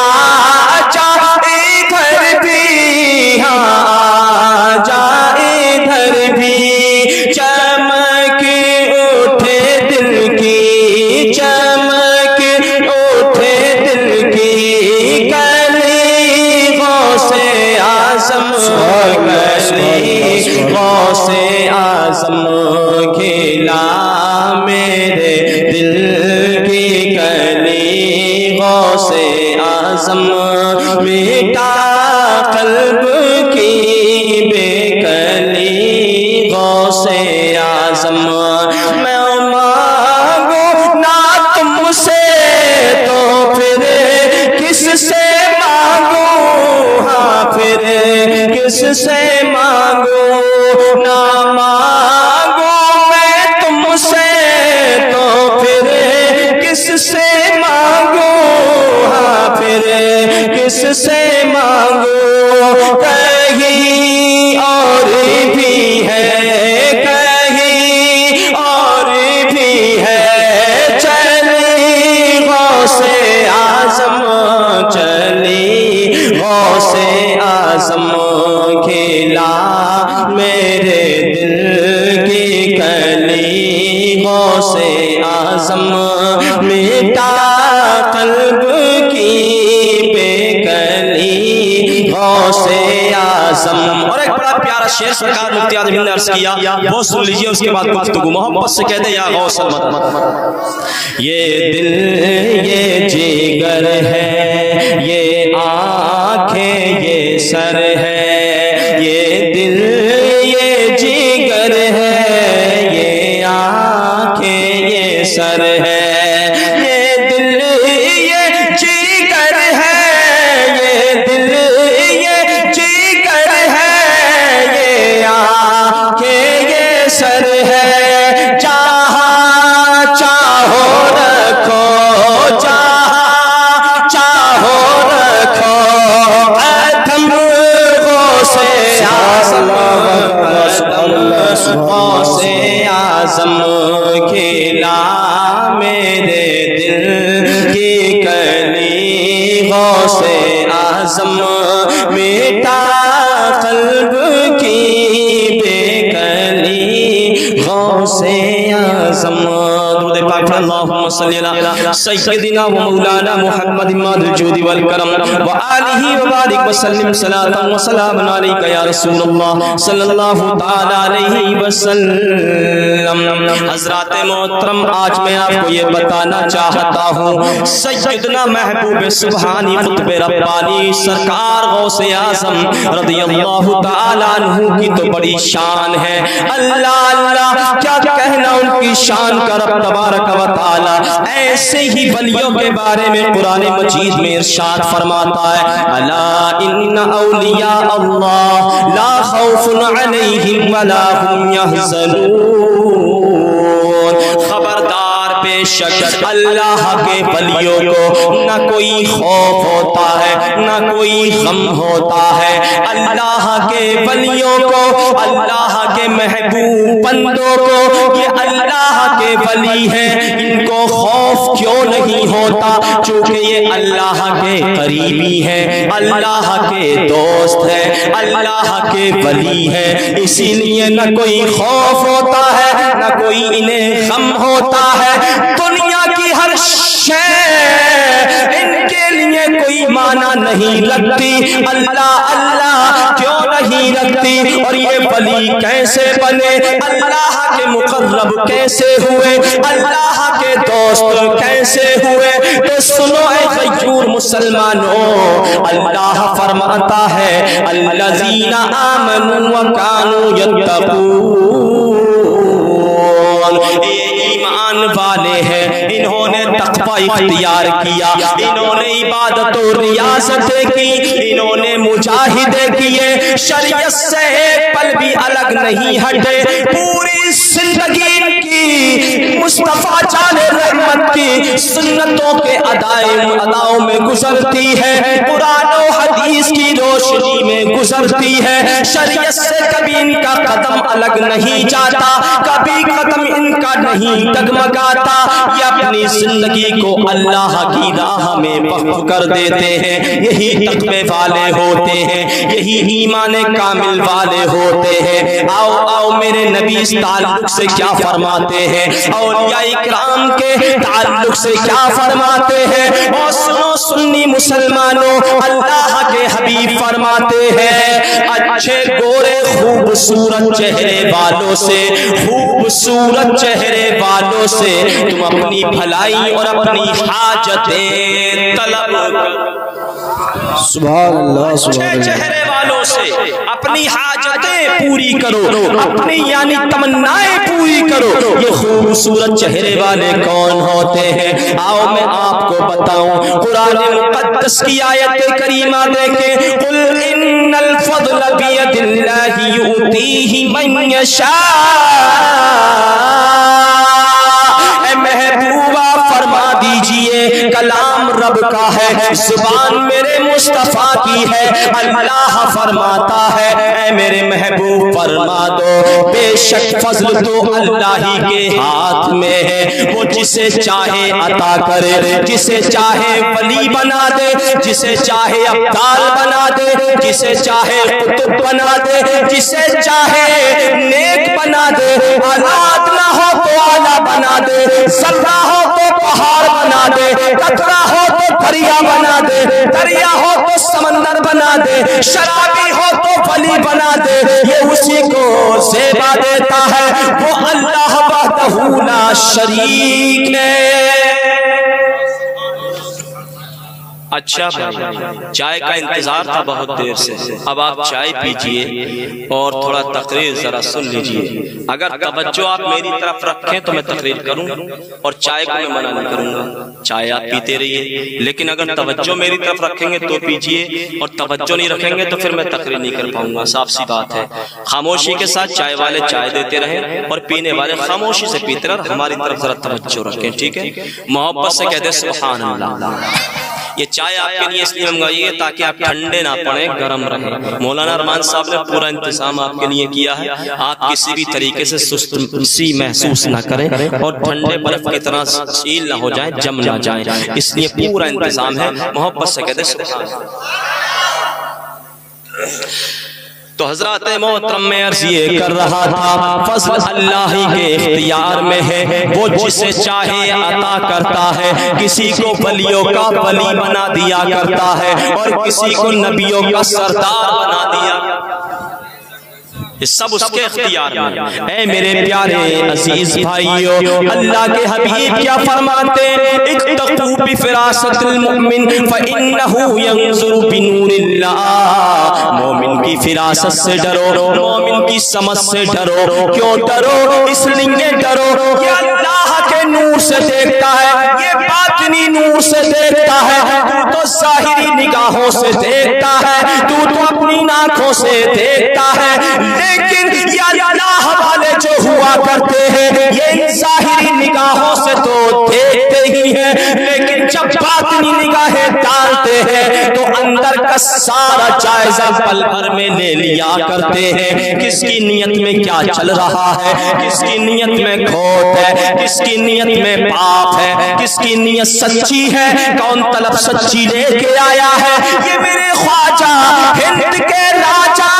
Speaker 3: جا ادھر بھی ہاں آ جا ادھر بھی چمک اٹھے دل کی چمک اٹھے دل کی کلی غوث اعظم کلی غوث اعظم کھیلا میرے دل کی کلی غوث اعظم میٹا قلب کی بے کلی غوث اعظم میں مانگوں نہ تم سے تو پھر کس سے مانگوں ہاں پھر کس سے مانگوں نہ مانگوں میں تم سے تو پھر کس سے مانگوں ہاں پھر کس سے مانگوں کہیں اور بھی ہے کہیں اور بھی ہے چلی غوث اعظم چلی غوث اعظم کھیلا میرے دل کی کلی غوث اعظم میٹا قلب کی بے کلی غوث اعظم اور ایک بڑا پیارا شعر سرکار مفتی اعظم نے عرض کیا وہ سن لیجئے اس کے بعد گفتگو محبت سے کہتے یا غوث المت یہ دل یہ جگر ہے یہ آنکھیں یہ سر ہے یہ دل یہ جگر ہے یہ آنکھیں یہ سر ہے یہ دل یہ جگر ہے یہ دل یہ جگر ہے یہ آنکھیں یہ سر ہے جہاں چاہو رکھو جہاں چاہو رکھو ادھم غوث اعظم غوث اعظم کھیلا میرے دل کی کلی غوث اعظم میٹا قلب کی بے کلی غوث اعظم درود پاک اللہم صلی علی سیدنا و مولانا محمد ماد الجود والکرم و آلہ و بارک وسلم صلاۃ و سلام علیک یا رسول اللہ صلی اللہ تعالی علیہ وسلم۔ حضرات محترم، آج میں آپ کو یہ بتانا چاہتا ہوں سیدنا محبوب سبحانی قطب ربانی سرکار غوث اعظم رضی اللہ تعالی عنہ کی تو بڑی شان ہے۔ اللہ اللہ کیا کہنا ان کی شان کا، رب تبارک و تعالی ایسے ہی ولیوں کے بارے میں قرآن مجید میں ارشاد فرماتا ہے، الا ان اولیاء اللہ لا خوف علیہم ولا هم يحزنون۔ خبردار، بے شک اللہ کے ولیوں کو نہ کوئی خوف ہوتا ہے نہ کوئی غم ہوتا ہے۔ اللہ کے ولیوں کو، اللہ کے محبوب بندوں کو، یہ اللہ کے ولی ہیں، ان کو خوف کیوں نہیں ہوتا؟ چونکہ یہ اللہ کے قریبی ہیں، اللہ کے دوست ہیں، اللہ کے ولی ہیں، اسی لیے نہ کوئی خوف ہوتا ہے نہ کوئی انہیں غم ہوتا ہے۔ دنیا کی ہر شے ان کے لیے کوئی معنی نہیں رکھتی، اللہ اللہ کیوں نہیں رکھتی؟ اور یہ ولی کیسے بنے؟ اللہ کے مقرب کیسے ہوئے؟ اللہ کے دوست کیسے ہوئے؟ تو سنو اے غیور مسلمانوں، اللہ فرماتا ہے الذین آمنوا وکانوا یتقون، یہ ایمان والے ہیں، انہوں نے تقوی اختیار کیا، انہوں نے عبادت و ریاضتیں کی، انہوں نے مجاہدے کیے، شریعت سے ایک پل بھی الگ نہیں ہٹے، پوری زندگی کی مصطفیٰ جان رحمت کی سنتوں کے اداؤں میں گزرتی ہے، قرآن و حدیث کی روشنی میں گزرتی ہے، شریعت سے کبھی ان کا قدم الگ نہیں جاتا، کبھی قدم ان کا نہیں ڈگمگاتا، یہ اپنی زندگی کو اللہ کی راہ میں وقف کر دیتے ہیں، یہی تقوی والے ہوتے ہیں، یہی ایمان کامل والے ہوتے ہیں۔ آؤ آؤ میرے نبی اس تعلق سے کیا فرماتے ہیں، اولیاء اکرام کے تعلق سے کیا فرماتے ہیں، اور سنو سنی مسلمانوں، اللہ کے حبیب فرماتے ہیں اچھے گورے خوبصورت چہرے والوں سے، خوبصورت چہرے والوں سے تم اپنی بھلائی اور اپنی حاجتیں طلب کرو۔
Speaker 2: سبحان اللہ، سبحان
Speaker 3: اچھے چہرے والوں سے اپنی حاجتیں پوری کرو، اپنی یعنی تمنائیں پوری کرو۔ یہ خوبصورت چہرے والے کون ہوتے ہیں؟ آؤ میں آپ کو بتاؤں، قرآن مقدس کی آیت کریمہ دیکھیں، قل ان الفضل بید اللہ یؤتیہ من یشاء۔ اے محبوبہ فرما دیجئے، کلام رب کا ہے، زبان میرے مصطفیٰ کی ہے، اللہ فرماتا ہے اے میرے محبوب فرما دو، بے شک فضل تو اللہ ہی کے ہاتھ میں ہے، وہ جسے چاہے عطا کرے، جسے چاہے ولی بنا دے، جسے چاہے ابدال بنا دے، جسے چاہے قطب بنا دے، جسے چاہے نیک بنا دے، اولاد نہ ہو تو اعلیٰ بنا دے، ذرہ ہو تو پہاڑ بنا دے، قطرہ ہو تو دریا بنا دے، دریا ہو تو سمندر بنا دے، شرابی ہو تو ولی بنا دے، یہ اسی کو زیبا دیتا ہے، وہ اللہ وحدہ لا شریک ہے۔ اچھا بھائی، چائے کا انتظار تھا بہت دیر سے، اب آپ چائے پیجئے اور تھوڑا تقریر ذرا سن لیجئے۔ اگر توجہ آپ میری طرف رکھیں تو میں تقریر کروں، اور چائے کو میں منع نہیں کروں گا، چائے آپ پیتے رہیے، لیکن اگر توجہ میری طرف رکھیں گے تو پیجئے، اور توجہ نہیں رکھیں گے تو پھر میں تقریر نہیں کر پاؤں گا، صاف سی بات ہے۔ خاموشی کے ساتھ چائے والے چائے دیتے رہیں اور پینے والے خاموشی سے پیتے رہیں، ہماری طرف ذرا توجہ رکھیں، ٹھیک ہے؟ محبت سے کہتے ہیں سبحان اللہ۔ یہ چائے آپ کے لیے اس لیے منگوائی ہے تاکہ آپ ٹھنڈے نہ پڑیں، گرم رہیں۔ مولانا ارمان صاحب نے پورا انتظام آپ کے لیے کیا ہے، آپ کسی بھی طریقے سے سستی محسوس نہ کریں اور ٹھنڈے برف کی طرح سیل نہ ہو جائیں، جم نہ جائیں، اس لیے پورا انتظام ہے۔ محبت سے کہتے ہیں سبحان اللہ۔ تو حضرات محترم میں عرض یہ کر رہا تھا فضل اللہ ہی کے اختیار میں ہے، وہ جسے چاہے عطا کرتا ہے، کسی کو ولیوں کا ولی بنا دیا کرتا ہے اور کسی کو نبیوں کا سردار بنا دیا، یہ سب اس کے اختیار میں۔ اے میرے پیارے عزیز بھائیو، اللہ کے حبیب کیا فرماتے ہیں؟ اتقوا بفراست المؤمن فإنه ينظر بنور اللہ، مومن کی فراست سے ڈرو، مومن کی سمجھ سے ڈرو۔ کیوں ڈرو؟ اس لیے ڈرو کہ اللہ کے نور سے دیکھتا ہے، یہ باطنی نور سے دیکھتا ہے، تو تو ظاہری نگاہوں سے دیکھتا ہے، تو تو اپنی آنکھوں سے دیکھتا ہے، لیکن یہ اللہ والے جو ہوا کرتے ہیں یہ ظاہری نگاہوں سے تو دیکھتے ہی ہیں، لیکن جب باطنی نگاہیں ڈالتے ہیں تو اندر کا سارا جائزہ پل بھر میں لے لیا کرتے ہیں، کس کی نیت میں کیا چل رہا ہے، کس کی نیت میں کھوٹ ہے، کس کی نیت میں پاپ ہے، کس کی نیت سچی ہے، کون طلب سچی لے کے آیا ہے۔ یہ میرے خواجہ ہند کے راجہ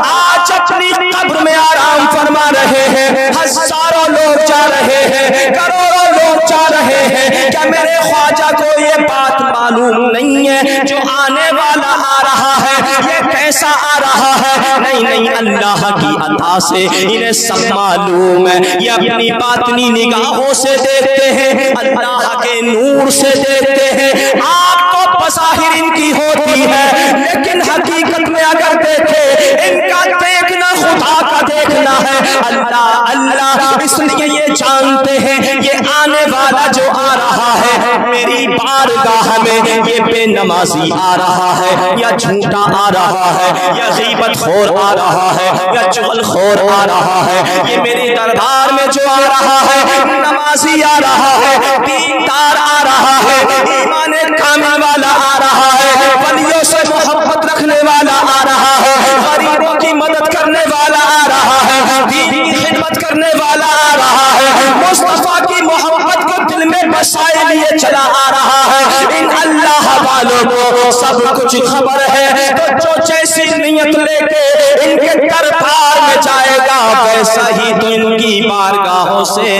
Speaker 3: آج اپنی قبر میں آرام فرما رہے ہیں، ہزاروں لوگ جا رہے ہیں، کروڑوں لوگ جا رہے ہیں، کیا میرے خواجہ کو یہ بات معلوم نہیں ہے جو آنے والا آ رہا ہے یہ کیسا آ رہا ہے؟ نہیں نہیں، اللہ کی عطا سے انہیں سب معلوم ہے، یہ اپنی باطنی نگاہوں سے دیکھتے ہیں، اللہ کے نور سے دیکھتے ہیں۔ آپ کو بظاہر ان کی ہوتی ہے، لیکن حقیقت میں اگر دیکھے ان کا دیکھنا خدا کا دیکھنا ہے، اللہ اللہ، اس لیے یہ جانتے ہیں یہ آنے والا جو آ رہا ہے میری بارگاہ میں یہ بے نمازی آ رہا ہے یا جھوٹا آ رہا ہے یا غیبت خور آ رہا ہے یا چغل خور آ رہا ہے، یہ میرے دربار میں جو آ رہا ہے نمازی آ رہا ہے، دیندار آ رہا ہے، ایمان کامل والا آ رہا ہے، ولیوں سے محبت رکھنے والا آ رہا ہے، غریبوں کی مدد کرنے والا آ رہا ہے، دین کی خدمت کرنے والا آ رہا ہے، مصطفیٰ کی محبت کو دل میں بسائے لیے چلا آ رہا ہے۔ ان اللہ والوں کو سب کچھ خبر ہے، تو جو جیسی نیت لے کے ان کے دربار میں جائے گا ویسا ہی تو ان کی بارگاہوں سے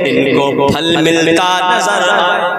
Speaker 3: ان کو پھل ملتا نظر آئے۔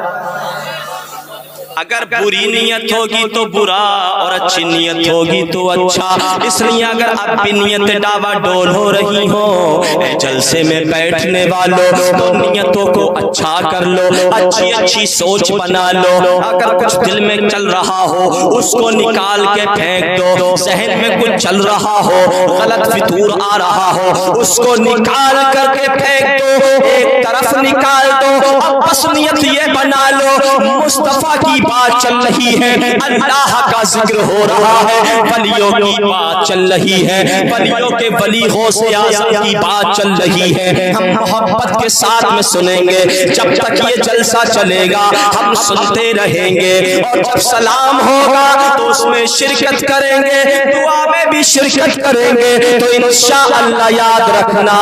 Speaker 3: اگر بری نیت ہوگی تو برا اور اچھی نیت ہوگی تو اچھا، اس لیے اگر اب بھی نیت ڈاوا ڈول ہو رہی ہو اے جلسے میں بیٹھنے والوں تو نیتوں کو اچھا کر لو، اچھی اچھی سوچ بنا لو، اگر کچھ دل میں چل رہا ہو اس کو نکال کے پھینک دو، ذہن میں کچھ چل رہا ہو غلط فطور آ رہا ہو اس کو نکال کر کے پھینک دو، ایک طرف نکال دو، اب بس نیت یہ بنا لو مصطفیٰ کی بات چل رہی ہے، اللہ کا ذکر ہو رہا ہے، ولیوں کی بات چل رہی ہے، ولیوں کے ولی غوث اعظم کی بات چل رہی ہے، ہم محبت کے ساتھ میں سنیں گے، جب تک یہ جلسہ چلے گا ہم سنتے رہیں گے، اور جب سلام ہوگا تو اس میں شرکت کریں گے، دعا میں بھی شرکت کریں گے، تو انشاءاللہ یاد رکھنا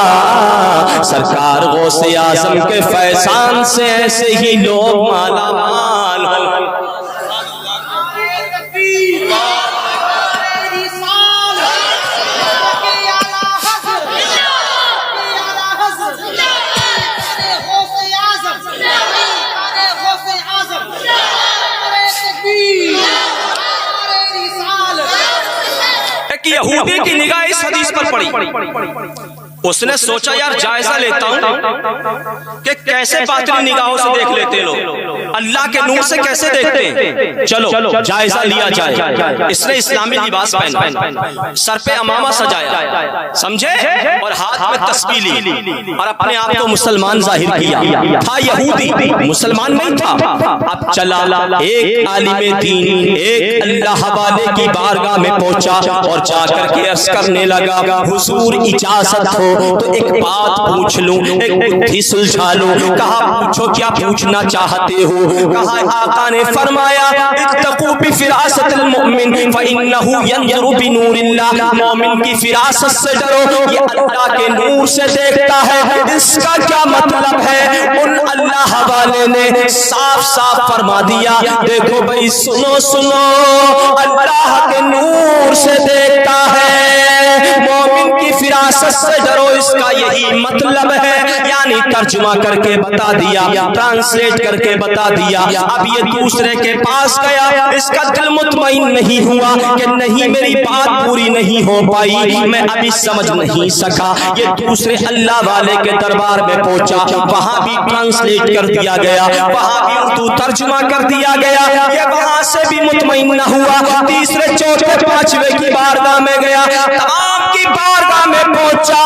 Speaker 3: سرکار غوث اعظم کے فیضان سے ایسے ہی لوگ مالا مال ہوں۔ یہودی کی نگاہ اس حدیث پر پڑی، اس نے سوچا یار جائزہ لیتا ہوں کہ کیسے باطنی نگاہوں سے دیکھ لیتے لوگ، اللہ کے نور سے کیسے دیکھتے ہیں، چلو جائزہ لیا جائے۔ اس نے اسلامی لباس پہنا، سر پہ امامہ سجایا، سمجھے، اور ہاتھ میں تسبیح لی اور اپنے آپ کو مسلمان ظاہر کیا، تھا یہودی مسلمان نہیں تھا۔ اب چلا ایک عالم دین ایک اللہ والے کی بارگاہ میں پہنچا اور جا کر کے عرض کرنے لگا حضور اجازت ہو تو ایک بات پوچھ لوں، ایک بدھی سلجھا لوں۔ کہا پوچھو کیا پوچھنا چاہتے ہو؟ کہا آقا نے فرمایا اتقوا بفراست المؤمن فإنه ينظر بنور اللہ، مومن کی فراست سے ڈرو، یہ اللہ کے نور سے دیکھتا ہے۔ اس کا کیا مطلب ہے؟ ان اللہ والے نے صاف صاف فرما دیا دیکھو بھائی سنو سنو، اللہ کے نور سے دیکھتا ہے، نجاست سے ڈرو، اس کا یہی مطلب ہے، یعنی ترجمہ کر کے بتا دیا، ٹرانسلیٹ کر کے بتا دیا۔ اب یہ دوسرے کے پاس گیا، اس کا دل مطمئن نہیں ہوا کہ نہیں میری بات پوری نہیں ہو پائی، میں ابھی سمجھ نہیں سکا۔ یہ دوسرے اللہ والے کے دربار میں پہنچا، وہاں بھی ٹرانسلیٹ کر دیا گیا، وہاں بھی اردو ترجمہ کر دیا گیا، یہ وہاں سے بھی مطمئن نہ ہوا۔ تیسرے چوتھے پانچویں کی بارگاہ میں گیا، تمام کی بارگاہ میں پہنچا،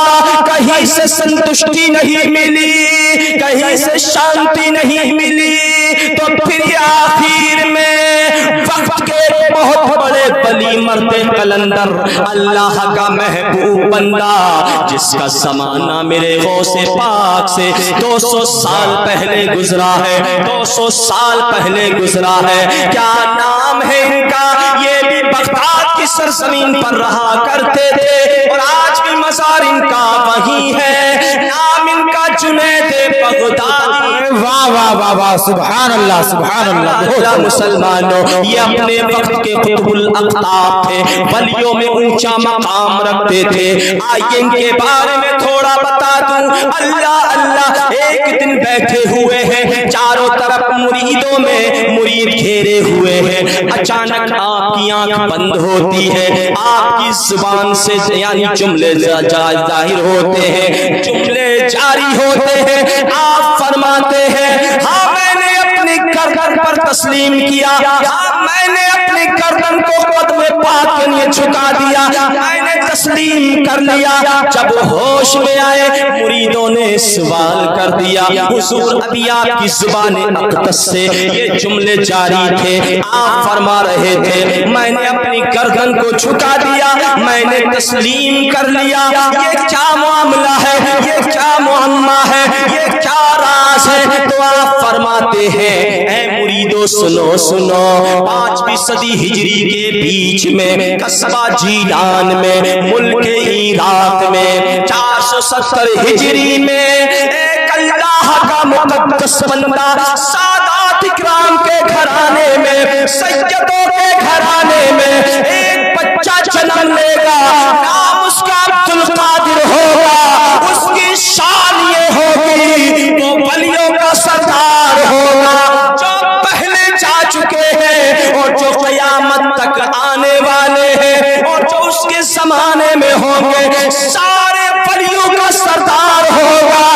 Speaker 3: کہیں سے سنتشٹی نہیں ملی، کہیں سے شانتی نہیں ملی، تو پھر آخر میں وقت کے بہت بڑے ولی مرد قلندر، اللہ کا محبوب بندہ، جس کا زمانہ میرے غوث پاک سے 200 سال پہلے گزرا ہے، 200 سال پہلے گزرا ہے۔ کیا نام ہے ان کا؟ یہ بھی بغداد کی سرزمین پر رہا کرتے تھے اور آج بھی مزار ان کا وہی ہے، نام ان کا جنید بغدادی۔
Speaker 2: واہ واہ واہ واہ، سبحان اللہ سبحان اللہ۔
Speaker 3: مسلمانوں، یہ اپنے وقت کے قطب الاقطاب تھے، ولیوں میں اونچا مقام رکھتے تھے۔ آئیے ان کے بارے میں تھوڑا بتا دوں۔ اللہ اللہ، ایک دن بیٹھے ہوئے ہیں، چاروں طرف مریدوں میں مرید گھیرے ہوئے ہیں، اچانک آپ کی آنکھ بند ہوتی ہے، آپ کی زبان سے یعنی جملے ظاہر ہوتے ہیں، جملے جاری ہوتے ہیں۔ آپ فرماتے ہیں ہاں میں نے اپنی گردن پر تسلیم کیا، ہاں میں نے اپنی گردن کو قدم پاک کے لیے جھکا دیا، میں نے تسلیم کر لیا۔ جب ہوش میں آئے مریدوں نے سوال کر دیا، حضور ابھی آپ کی زبان اقدس سے یہ جملے جاری تھے، آپ فرما رہے تھے میں نے اپنی گردن کو جھکا دیا، میں نے تسلیم کر لیا، یہ کیا معاملہ ہے، یہ کیا معمہ ہے، یہ کیا راز ہے؟ تو آپ فرماتے ہیں اے مریدو سنو سنو، 5ویں صدی ہجری کے بیچ میں قصبہ جیلان میں ملک عراق میں 470 ہجری میں ایک اللہ کا مقدس بندہ سادات اکرام کے گھرانے میں، سیدوں کے گھرانے میں ایک بچہ جنم لے گا، نام اس کا عبدالقادر ہوگا، اس کی شان یہ ہوگی وہ ولیوں کا سردار ہوگا، جو پہلے جا چکے ہیں اور جو قیامت تک آنے والے ہیں اور جو اس کے زمانے میں ہوں گے، سارے ولیوں کا سردار ہوگا،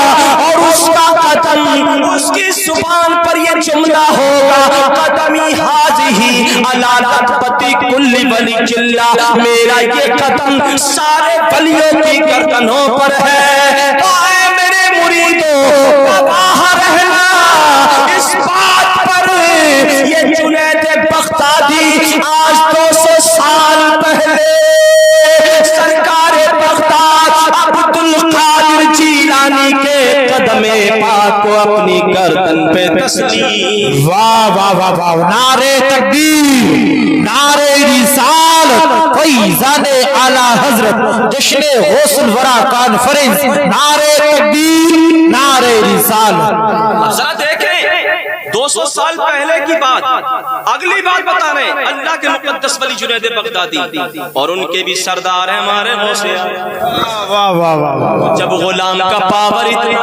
Speaker 3: اور اس کا قدم، اس کی زبان پر یہ جملہ ہوگا قدمی حاضی علی رتبتی کل ولی جلہ، میرا یہ قدم سارے ولیوں کی گردنوں پر ہے۔ تو اے میرے مریدوں گواہ رہنا اس بات پر، یہ جنید بغدادی آج 200 سال پہلے سرکار بغداد عبدالقادر جیلانی کے قدم پاک کو اپنی گردن پہ تسلیم۔
Speaker 2: واہ واہ واہ واہ، نعرے تکبیر، نعرے رسالت، فیضان اعلی حضرت، جشن غوث الورا کانفرنس، نعرے تکبیر، نعرے رسالت۔
Speaker 3: ذرا دیکھیں 200 سال پہلے کی بات، اگلی بات بتا رہے ہیں اللہ کے مقدس ولی جنید بغدادی، اور ان کے بھی سردار ہیں ہمارے غوث۔
Speaker 2: واہ واہ واہ واہ،
Speaker 3: جب غلام کا پاور اتنا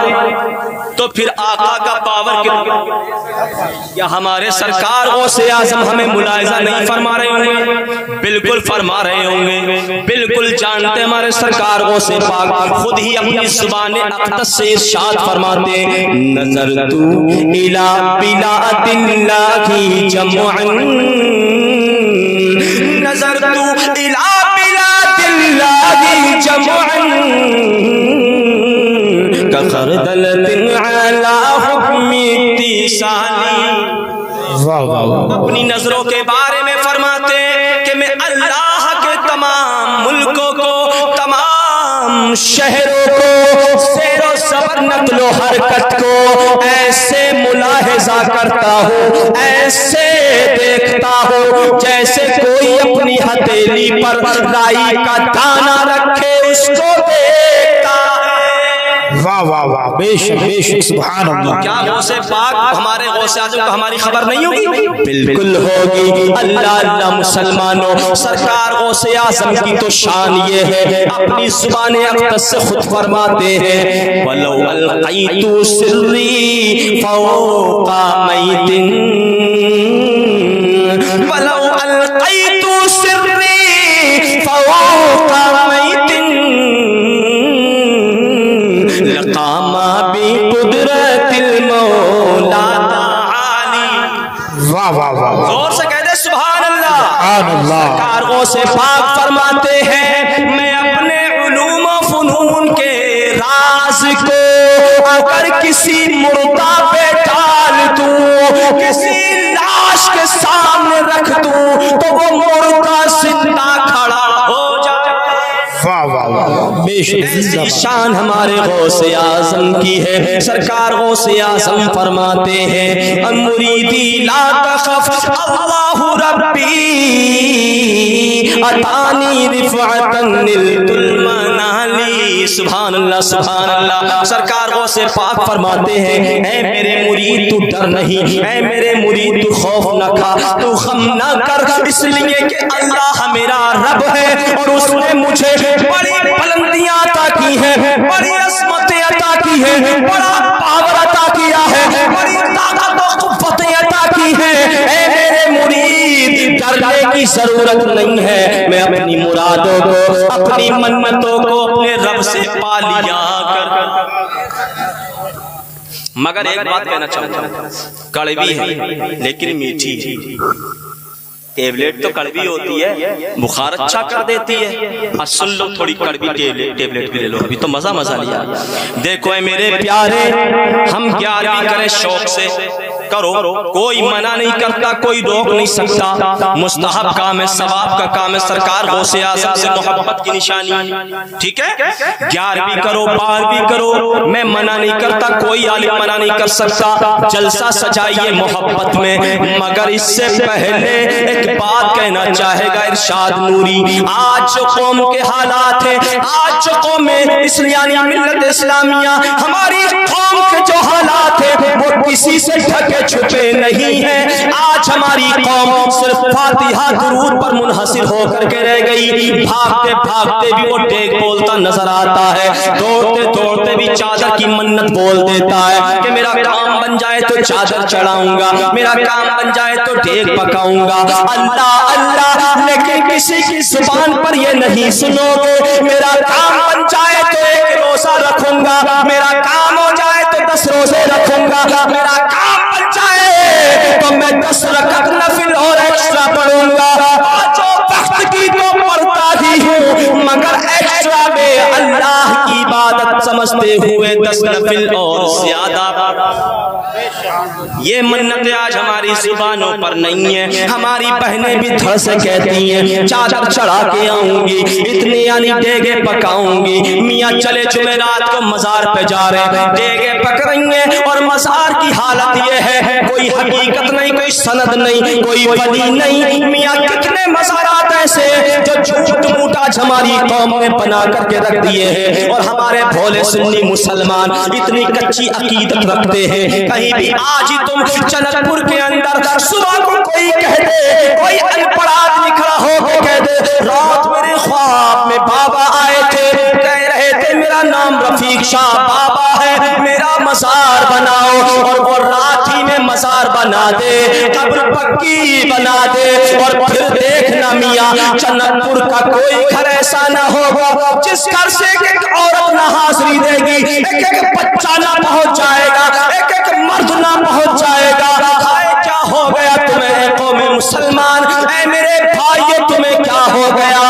Speaker 3: تو پھر آقا کا پاور کتنا؟ یا ہمارے سرکار غوث اعظم ہمیں ملاحظہ نہیں فرما رہے ہوں گے؟ بالکل فرما رہے ہوں گے، بالکل جانتے ہمارے سرکار غوث پاک خود ہی اپنی زبان اقدس سے ارشاد فرماتے ہیں نظرت الی بلاد اللہ جمعا، نظرت الی بلاد اللہ جمعا کخردلۃ علی حکم اتصالی۔ اپنی نظروں کے بارے میں فرماتے ہیں کہ میں اللہ کے تمام ملکوں کو، تمام شہروں کو، سیر و سفر، نقل و حرکت کو ایسے ملاحظہ کرتا ہوں، ایسے دیکھتا ہوں جیسے کوئی اپنی ہتھیلی پر رائی کا دانہ رکھے اس کو دیکھتا ہے۔
Speaker 2: واہ واہ واہ، بے شک بے شک، سبحان اللہ۔
Speaker 3: کیا غوث پاک ہمارے غوث اعظم کو ہماری خبر نہیں ہوگی؟
Speaker 4: بالکل ہوگی۔ اللہ اللہ مسلمانوں، سرکار غوث اعظم کی تو شان یہ ہے، اپنی زبان اقدس سے خود فرماتے ہیں وَلَوْ أَلْقَيْتُ سِرِّي فَوْقَ مَيْتٍ وَلَوْ أَلْقَيْتُ سِرِّي فَوْقَ مَيْتٍ لَقَامَ بِقُدْرَةِ الْمَوْلَى تعالی۔
Speaker 2: واہ واہ واہ،
Speaker 4: زور سے کہہ دے سبحان اللہ۔
Speaker 2: سبحان اللہ۔
Speaker 4: سرکار غوث پاک فرماتے ہیں میں اپنے علوم و فنون کے راز کو اگر کسی مردہ پہ ڈال دوں، کسی لاش کے سامنے رکھ دوں تو وہ مردہ زندہ کھڑا ہو جائے۔
Speaker 2: واہ واہ واہ، بے شک،
Speaker 4: ایسی شان ہمارے غوث اعظم کی ہے۔ سرکار غوث اعظم فرماتے ہیں مریدی لا تخف اللہ ربی اتانی رفعتا نلت المنالی۔ سبحان اللہ سبحان اللہ۔ سرکار غوث پاک فرماتے ہیں اے میرے مرید تو ڈر نہیں، اے میرے مرید تو خوف نہ کھا، تو غم نہ کر، اس لیے کہ اللہ میرا رب ہے اور اس نے مجھے بڑی بلندیاں عطا کی ہیں، بڑی عظمتیں عطا کی ہیں، بڑا پاور عطا کیا ہے، بڑی طاقت و قوتیں عطا کی ہیں۔ اے میرے مرید ڈرنے کی ضرورت نہیں ہے، میں اپنی مرادوں کو، اپنی منتوں کو اپنے رب سے پا لیا کر۔ مگر ایک بات کہنا چاہتا ہوں، کڑوی ہے لیکن میٹھی ہے۔ ٹیبلیٹ تو کڑوی ہوتی ہے، بخار اچھا کر دیتی ہے، سن لو تھوڑی کڑوی ٹیبلیٹ بھی لے لو، ابھی تو مزہ لیا۔ دیکھو اے میرے پیارے، ہم 11ویں کریں شوق سے کرو، کوئی منع نہیں کرتا، کوئی روک نہیں سکتا، مستحب کام ہے، ثواب کا کام ہے، سرکار غوث اعظم سے محبت کی نشانی، ٹھیک ہے؟ 11ویں کرو 12ویں کرو، میں منع نہیں کرتا، کوئی عالم منع نہیں کر سکتا، جلسہ سجائیے محبت میں، مگر اس سے پہلے ایک بات کہنا چاہے گا ارشاد نوری۔ آج جو قوم کے حالات ہیں، آج جو قوم اسلامی ملت اسلامیہ، ہماری قوم کے جو حالات ہیں وہ کسی سے ڈھکے چھپے نہیں ہیں۔ آج ہماری قوم صرف فاتحہ درود پر منحصر ہو کر کے رہ گئی، بھاگتے بھاگتے بھی وہ ٹیک بولتا نظر آتا ہے، دوڑتے دوڑتے بھی چادر کی منت بول دیتا ہے کہ میرا کام بن جائے تو چادر چڑھاؤں گا، میرا کام بن جائے تو ٹیک پکاؤں گا، اللہ اللہ، لیکن کسی کی زبان پر یہ نہیں سنو گے میرا کام بن جائے تو 1 روزہ رکھوں گا، میرا کام ہو جائے تو 10 روزے رکھوں گا، میرا کام بن جائے تو میں 10 رکعت نفل اور ایکسٹرا پڑھوں گا۔ آج وقت کی تو پڑھتا ہی ہوں، مگر ایکسٹرا میں اللہ کی عبادت سمجھتے ہوئے 10 نفل اور زیادہ۔ یہ منتیں آج ہماری زبانوں پر نہیں ہیں، ہماری بہنیں بھی دھڑ سے کہتی ہیں چادر چڑھا کے آؤں گی، اتنی یعنی دیگے پکاؤں گی، میاں چلے جمعرات کو مزار پہ جا رہے ہیں، دیگے پک رہی ہیں اور مزار کی حالت یہ ہے کوئی حقیقت نہیں، کوئی سند نہیں، کوئی ولی نہیں۔ میاں کتنے مزارات ایسے جو جھوٹ موٹا ہماری قوم نے بنا کر کے رکھ دیے ہیں، اور ہمارے بھولے سنی مسلمان اتنی کچی عقیدت رکھتے ہیں۔ کہیں بھی آج ہی تم جنت پور کے اندر صبح کو کوئی کہہ دے، کوئی ان پڑھ آدمی کھڑا ہو کے کہہ دے رات میرے خواب میں بابا آئے تھے، کہہ رہے تھے میرا نام رفیق شاہ بابا ہے، میرا مزار بناؤ، اور وہ رات ہی میں مزار بنا دے، قبر پکی بنا دے، اور پھر دیکھنا میاں جنت پور کا کوئی گھر ایسا نہ ہوگا جس گھر سے ایک عورت نہ حاضری دے گی، ایک بچہ نہ پہنچ جائے گا، ایک مرد نہ پہنچ جائے گا۔ ہائے کیا ہو گیا تمہیں قوم مسلمان، اے میرے بھائیو تمہیں کیا ہو گیا؟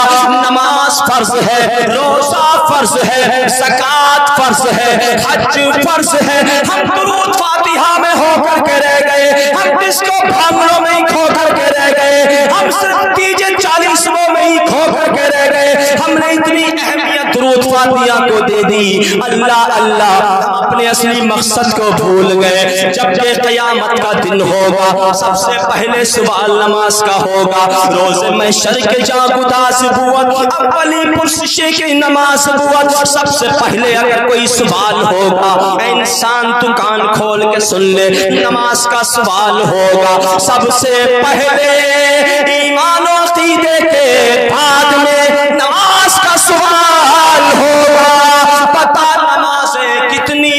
Speaker 4: نماز فرض ہے، روزہ فرض ہے، زکات فرض ہے، حج فرض ہے، ہم درود فاتحہ میں ہو کر کے رہ گئے، ہم ڈسکو بھانگڑوں میں ہی کھو کر کے رہ گئے، ہم صرف DJ 40 میں ہی کھو کر کے رہ گئے، ہم نے اتنی اہمیت درود
Speaker 3: فاتحہ کو دے دی، اللہ اللہ اپنے اصلی مقصد کو بھول گئے۔ جب کہ قیامت کا دن ہوگا سب سے پہلے سوال نماز کا ہوگا، روز محشر کے جا گداس بوت اولی پرسش کی نماز بوت، سب سے پہلے اگر کوئی سوال ہوگا اے انسان تو کان کھول کے سن لے، نماز کا سوال ہوگا سب سے پہلے ایمان و عقیدے کے بعد میں نماز کا سوال ہوگا، پتہ نمازیں کتنی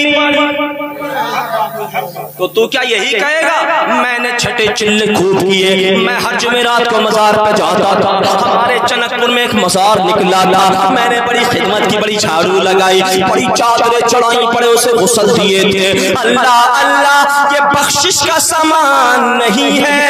Speaker 3: تو تو کیا یہی کہے گا میں نے چھٹے چلے خوب کیے، میں ہر جمعرات کو مزار پہ جاتا تھا، ہمارے چنک پور میں ایک مزار نکلا تھا، میں نے بڑی خدمت کی، بڑی جھاڑو لگائی، بڑی چادریں چڑھائی، پڑے اسے غسل دیے تھے۔ اللہ اللہ یہ بخشش کا سامان نہیں ہے،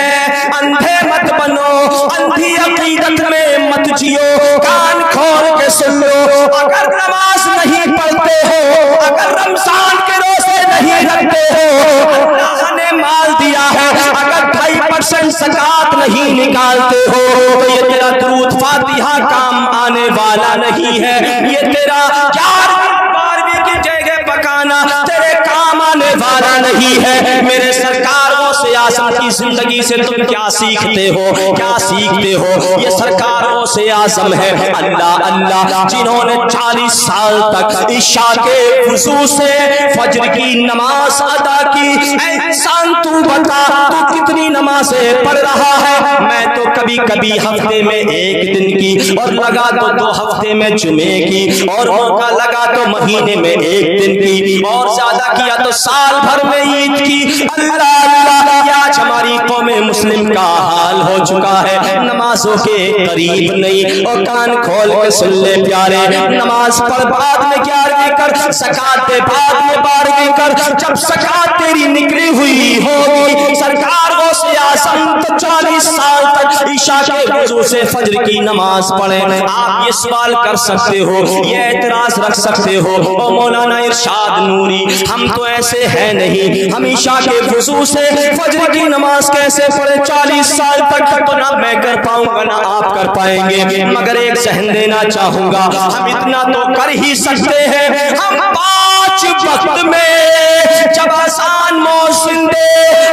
Speaker 3: اندھے مت بنو، اندھی عقیدت میں مت جیو، کان کھول کے سن لو، اگر نماز نہیں پڑھتے ہو، اگر رمضان کے روزے نہیں رکھتے ہو، اللہ نے مال دیا ہے، اگر 2.5% زکات نہیں نکالتے ہو تو یہ تیرا درود فاتحہ کام آنے والا نہیں ہے، یہ تیرا 11ویں کی جگہ پکانا تیرے کام آنے والا نہیں ہے۔ میرے سرکاروں سے اعظم کی زندگی سے تم کیا سیکھتے ہو، کیا سیکھتے ہو؟ یہ سرکاروں سے اعظم ہے اللہ اللہ جنہوں نے 40 سال تک عشاء کے وضو سے فجر کی نماز ادا کی۔ اے انسان تو بتا تو کتنی نمازیں پڑھ رہا ہے؟ میں تو کبھی کبھی ہفتے میں 1 دن کی، اور لگا تو 2 ہفتے میں جمعے کی، اور موقع لگا تو مہینے میں 1 دن کی، اور زیادہ کیا تو سال بھر میں عید کی۔ اللہ اللہ آج ہماری قوم مسلم کا حال ہو چکا ہے، نمازوں کے قریب نہیں۔ اور کان کھول کے سن لے پیارے، نماز پڑھ بعد میں 11ویں کر، زکات دے بعد میں 12ویں کر، جب زکات تیری نکلی ہوئی ہوگی سرکار غوث اعظم تو 40 سال تک عشاء کے وضو سے فجر کی نماز پڑھیں۔ آپ یہ سوال کر سکتے ہو، یہ اعتراض رکھ سکتے ہو، او مولانا ارشاد نوری ہم تو ایسے ہیں نہیں، ہم عشاء کے وضو سے فجر کی نماز کیسے پڑھے 40 سال تک؟ تو نہ میں کر پاؤں گا نہ آپ کر پائیں گے، مگر ایک ذہن دینا چاہوں گا، ہم اتنا تو کر ہی سکتے ہیں، ہم 5 وقت میں جب اذان مؤذن دے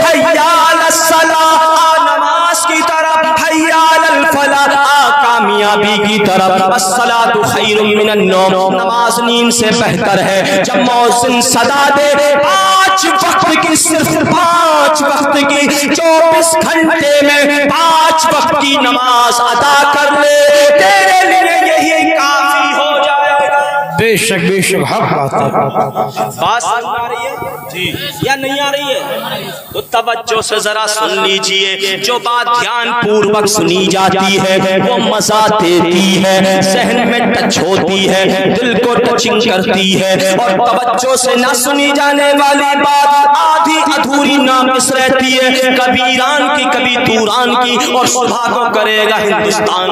Speaker 3: حیا علی الصلاۃ نماز کی طرف، حیا علی الفلاح کامیابی کی طرف، الصلاۃ خیر من النوم نماز نیند سے بہتر ہے، جب مؤذن صدا دے 5 وقت کی، صرف 5 وقت کی 24 گھنٹے میں 5 وقت کی نماز ادا کر لے، تیرے لیے یہی کافی ہو جائے گا۔
Speaker 2: بے شک حق بات ہے۔
Speaker 3: بات آ رہی ہے جی یا نہیں آ رہی ہے؟ تو توجہ سے ذرا سن لیجئے، جو بات دھیان پوروک سنی جاتی ہے وہ مزہ دیتی ہے، ذہن میں ٹچ ہوتی ہے، دل کو ٹچنگ کرتی ہے، اور توجہ سے نہ سنی جانے والی بات آدھی ادھوری ناقص رہتی ہے، کبھی ایران کی کبھی توران کی، اور صبح کو کرے گا ہندوستان۔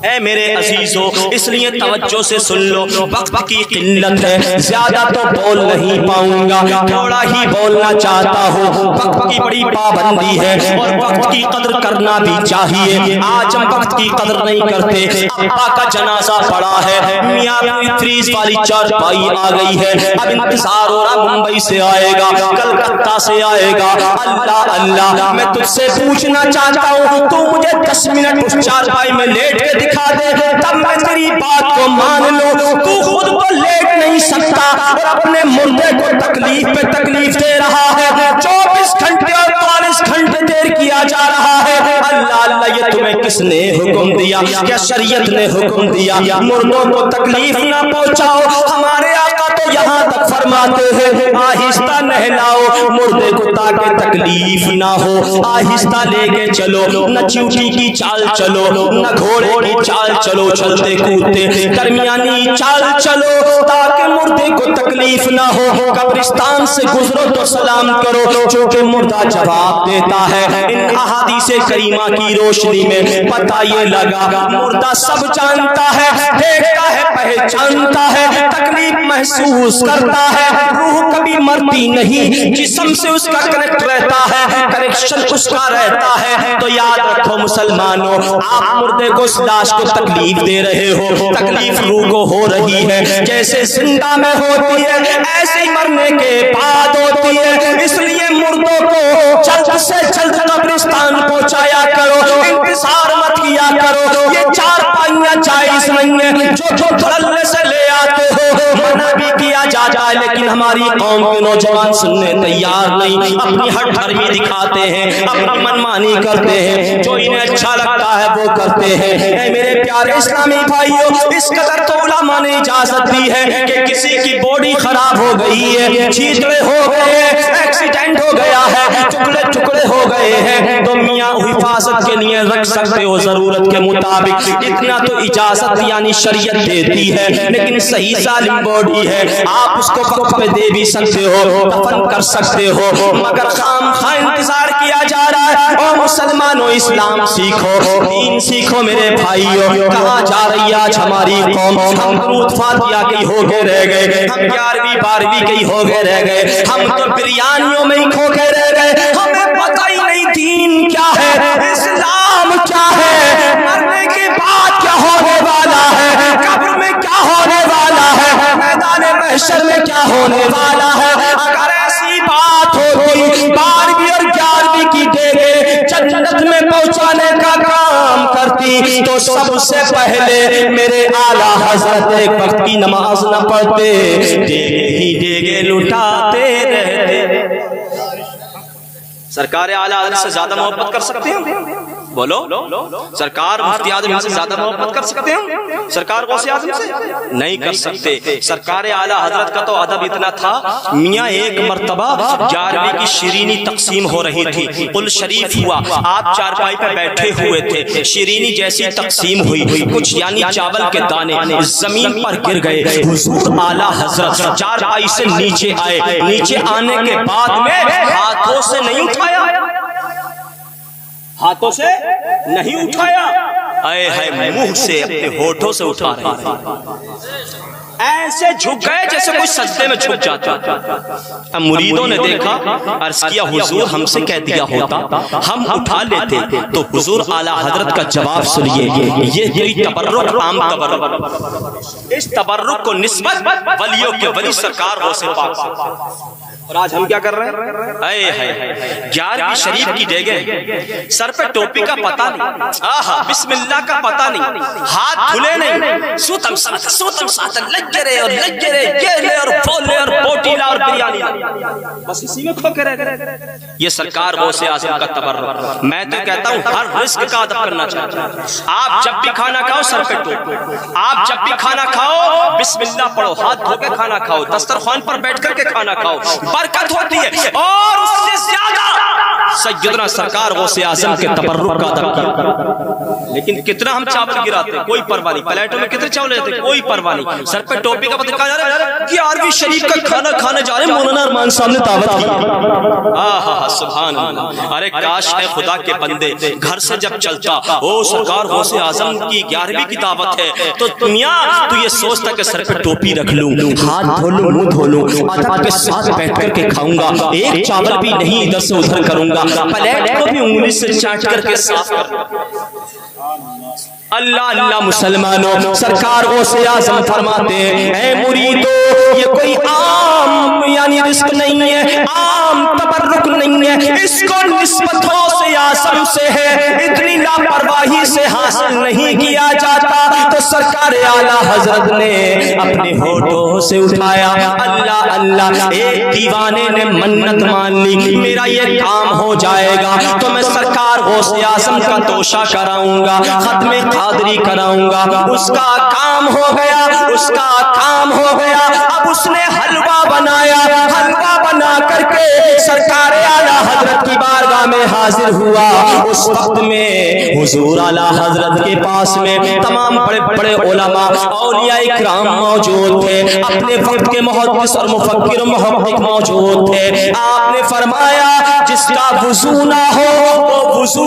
Speaker 3: اے میرے عزیزو اس لیے توجہ سے سن لو، وقت کی قلت ہے، زیادہ تو بول نہیں پاؤں گا، تھوڑا ہی بولنا چاہتا ہوں۔ وقت کی بڑی پابندی ہے اور وقت کی قدر کرنا بھی چاہیے، آج ہم وقت کی قدر نہیں کرتے۔ ابا کا جنازہ پڑا ہے، میاں فریز والی چارپائی آ گئی ہے، اب انتظار ہو رہا ممبئی سے آئے گا، کلکتہ سے آئے گا۔ اللہ اللہ میں تجھ سے پوچھنا چاہتا ہوں، تو مجھے 10 منٹ اس چارپائی میں لیٹ کے دکھا دے، تب میں تیری بات کو مان لوں۔ تو خود تو لیٹ نہیں سکتا اور اپنے مردے کو تکلیف پہ تکلیف دے رہا ہے، 24 گھنٹے اور 40 گھنٹے دیر کیا جا رہا ہے۔ اللہ اللہ یہ تمہیں کس نے حکم دیا؟ کیا شریعت نے حکم دیا مردوں کو تکلیف نہ پہنچاؤ؟ ہمارے آقا تو یہاں تک فرماتے ہیں آہستہ نہلاؤ مردے کو تاکہ تکلیف نہ ہو، آہستہ لے کے چلو، نہ چیوٹی کی چال چلو، نہ گھوڑے کی چال چلو، چلتے کودتے درمیانی چال چلو تاکہ مردے کو تکلیف نہ ہو۔ قبرستان سے گزرو تو سلام کرو، چونکہ مردہ جواب دیتا ہے۔ ان احادیث کریمہ کی روشنی میں پتہ یہ لگا، مردہ سب جانتا ہے، دیکھتا ہے، پہچانتا ہے، تکلیف
Speaker 4: محسوس کرتا ہے، روح کبھی مرتی نہیں، جسم سے اس کا کنیکٹ رہتا ہے، کنیکشن اس کا رہتا ہے۔ تو یاد رکھو مسلمانوں، آپ مردے کو اس لاش کو تکلیف دے رہے ہو، تکلیف روح کو ہو رہی ہے، جیسے زندہ میں ہوتی ہے ایسے ہی مرنے کے بعد ہوتی ہے۔ اس لیے مردوں کو جلد سے جلد قبرستان پہنچایا کرو، انتظار مت کیا کرو۔ یہ چار پائیاں جائز نہیں ہیں جو دھڑلے سے لے آتے ہو، منع بھی کیا جاتا ہے، لیکن ہماری قوم کے نوجوان سننے تیار نہیں، اپنی ہٹ دھرمی دکھاتے ہیں، اپنی منمانی کرتے ہیں، جو انہیں اچھا لگتا ہے وہ کرتے ہیں۔ اے میرے پیارے اسلامی بھائیوں، اس قدر تو علماء نے اجازت دی ہے کہ کسی کی باڈی خراب ہو گئی ہے، چھیتڑے ہو گئے ہیں، ایکسیڈنٹ ہو گیا ہے، ٹکڑے ٹکڑے ہو گئے ہیں، تو میاں حفاظت کے لیے رکھ سکتے ہو ضرورت کے مطابق، اتنا تو اجازت یعنی شریعت دیتی ہے۔ لیکن صحیح سالم باڈی ہے، آپ اس کو وقت پہ دے بھی سکتے ہو، دفن کر سکتے ہو، مگر خام خواہ انتظار کیا جا رہا ہے۔ او مسلمانوں، اسلام سیکھو، دین سیکھو میرے بھائیوں۔ کہاں جا رہی آج ہماری قوم؟ ہم درود فاتحہ کی ہو کے رہ گئے، ہم 11ویں 12ویں کی ہو کے رہ گئے، ہم تو بریانیوں میں ہی کھو کے رہ گئے، ہمیں پتہ ہی نہیں دین کیا ہے، اسلام کیا ہے، مرنے کے بعد کیا ہونے والا ہے، قبر میں کیا ہونے والا ہے، میدان محشر میں کیا ہونے والا ہے۔ اگر ایسی بات ہوگی 12ویں اور 11ویں کی ڈیگے جنت میں پہنچانے کا کام کرتی تو سب سے پہلے میرے اعلیٰ حضرت ایک وقت کی نماز نہ پڑھتے، ڈیگے ہی ڈیگے لٹاتے رہتے۔ سرکار اعلیٰ حضرت سے زیادہ محبت کر سکتے ہیں؟ بولو، سرکار مفتی اعظم سے زیادہ محبت کر سکتے ہیں؟ سرکار غوث اعظم سے نہیں کر سکتے۔ سرکار اعلیٰ حضرت کا تو ادب اتنا تھا، میاں ایک مرتبہ 11ویں کی شیرینی تقسیم ہو رہی تھی، قل شریف ہوا، آپ چارپائی پہ بیٹھے ہوئے تھے، شیرینی جیسی تقسیم ہوئی، کچھ یعنی چاول کے دانے زمین پر گر گئے، حضور اعلیٰ حضرت چارپائی سے نیچے آئے، نیچے آنے کے بعد میں ہاتھوں سے نہیں اٹھایا، ہاتھوں سے نہیں اٹھایا، اے ہے منہ سے اپنے ہونٹوں سے اٹھا رہے تھے، ایسے جھک گئے جیسے کوئی سجدے میں جھک جاتا۔ اب مریدوں نے دیکھا، عرض کیا حضور ہم سے کہہ دیا ہوتا ہم اٹھا لیتے، تو حضور اعلیٰ حضرت کا جواب سنیے، یہ کوئی تبرک عام تبرک، اس تبرک کو نسبت ولیوں کے ولی سرکار غوث پاک۔ اور آج ہم کیا کر رہے ہیں؟ اے ہے 11ویں شریف کی ڈیگے، سر پہ ٹوپی کا پتہ نہیں، آہا بسم اللہ کا پتہ نہیں، ہاتھ دھلے نہیں، سوتم ساتن لگے رہے اور لگے رہے، یہ لے اور وہ لے اور بوٹی لا اور بریانی، بس اسی میں کھو کے رہ گئے۔ یہ سرکار غوث اعظم کا تبرک۔ میں تو کہتا ہوں ہر رزق کا ادب کرنا چاہتا ہوں۔ آپ جب بھی کھانا کھاؤ سر پہ ٹوپی، آپ جب بھی کھانا کھاؤ بسم اللہ پڑھو، ہاتھ دھو کے کھانا کھاؤ، دسترخوان پر بیٹھ کر کے کھانا کھاؤ، برکت ہوتی ہے۔ اور اس سے زیادہ سیدنا سرکار غوث اعظم کے تبرک کا ادب کیا۔ لیکن کتنا ہم چاول گراتے، کوئی پرواہ نہیں، پلیٹوں میں کتنے چاول لیتے، کوئی پرواہ نہیں، سر پہ ٹوپی کا پتہ کہا جا رہا ہے 11ویں شریف کا کھانا کھانے جا رہے ہیں، مولانا ارمان صاحب نے دعوت کی۔ آہا سبحان اللہ، ارے کاش اے خدا کے بندے گھر سے جب چلتا او سرکار غوث اعظم کی 11ویں کی دعوت ہے، تو میاں تو یہ سوچتا کہ سر پہ ٹوپی رکھ لوں، ہاتھ دھو لوں، منہ دھو لوں، ادب کے ساتھ بیٹھ کر کے کھاؤں گا، ایک چاول بھی نہیں ادھر سے ادھر کروں گا، پلیٹ کو بھی انگلی سے چاٹ کر کے صاف کر دوں۔ اللہ اللہ مسلمانوں، سرکار غوث اعظم فرماتے ہیں اے مریدو، یہ کوئی عام یعنی رزق نہیں ہے، عام تبرک نہیں ہے، اس کو نسبت غوث اعظم سے ہے، اتنی لاپرواہی سے حاصل نہیں کیا جاتا۔ تو سرکار اعلیٰ حضرت نے اپنے ہونٹوں سے اٹھایا، اللہ اللہ، ایک دیوانے نے منت مان لی میرا یہ کام ہو جائے گا تو میں سرکار غوث اعظم کا توشہ کراؤں گا، ختم قادری کراؤں گا۔ اس کا کام ہو گیا، اس کا کام ہو گیا۔ اب اس نے حلوہ بنایا، حلوہ بنا کر کے سرکار اعلیٰ حضرت کی بارگاہ میں حاضر ہوا۔ اس وقت میں حضور اعلیٰ حضرت کے پاس میں تمام بڑے بڑے علماء اولیاء کرام موجود تھے، اپنے وقت کے محدث اور مفکر و محقق موجود تھے۔ آپ نے فرمایا جس کا وضو نہ ہو وہ وضو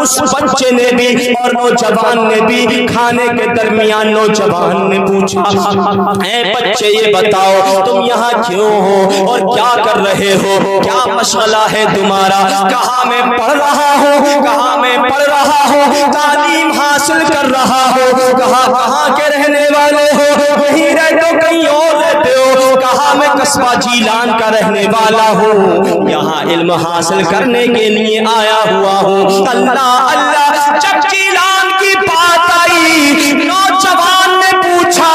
Speaker 4: اس بچے نے بھی اور نوجوان نے بھی۔ کھانے کے درمیان نوجوان نے پوچھا اے بچے یہ بتاؤ تم یہاں کیوں ہو اور کیا کر رہے ہو، کیا مشغلہ ہے تمہارا؟ کہا میں پڑھ رہا ہوں، کہا میں پڑھ رہا ہوں، تعلیم حاصل کر رہا ہوں۔ کہا کہاں کے رہنے والے ہو؟ یہیں رہتے ہو کہیں اور رہتے ہو؟ کہا میں قصبہ جیلان کا رہنے والا ہوں، یہاں علم حاصل کرنے کے لیے آیا ہوا ہوں۔ اللہ اللہ، جب جیلان کی بات آئی نوجوان نے پوچھا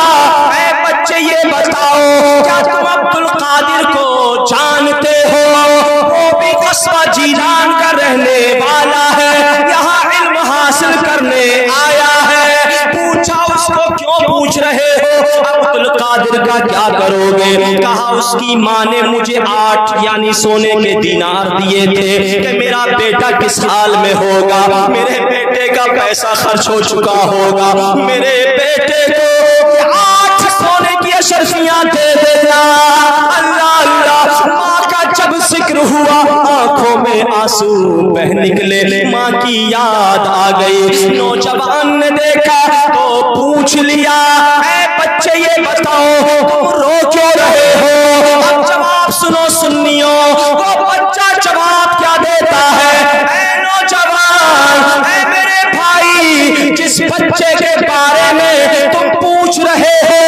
Speaker 4: اے بچے یہ بتاؤ کیا تم عبد القادر کو جانتے ہو؟ وہ بھی قصبہ جیلان کا رہنے والا ہے، یہاں علم حاصل کرنے آیا ہے۔ پوچھا اس کو کیوں پوچھ رہے ہو؟ عبد القادر کا کیا کرو گے؟ کہا اس کی ماں نے مجھے 8 یعنی سونے کے دینار دیے تھے کہ میرا بیٹا کس حال میں ہوگا، میرے بیٹے کا پیسہ خرچ ہو چکا ہوگا، میرے بیٹے کو 8 سونے کی اشرفیاں دے دینا۔ اللہ اللہ، ماں کا جب ذکر ہوا آنکھوں میں آنسو بہ نکلے، ماں کی یاد آ گئی۔ نوجوان نے دیکھا تو پوچھ لیا اے بچے یہ بتاؤ تم رو کیوں رہے ہو؟ اب جواب سنو سنیوں، وہ بچہ جواب کیا دیتا ہے؟ اے نوجوان، اے میرے بھائی، جس بچے کے بارے میں تم پوچھ رہے ہو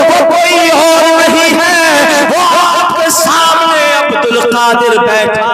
Speaker 4: وہ کوئی اور نہیں ہے، وہ آپ کے سامنے عبد القادر بیٹھا۔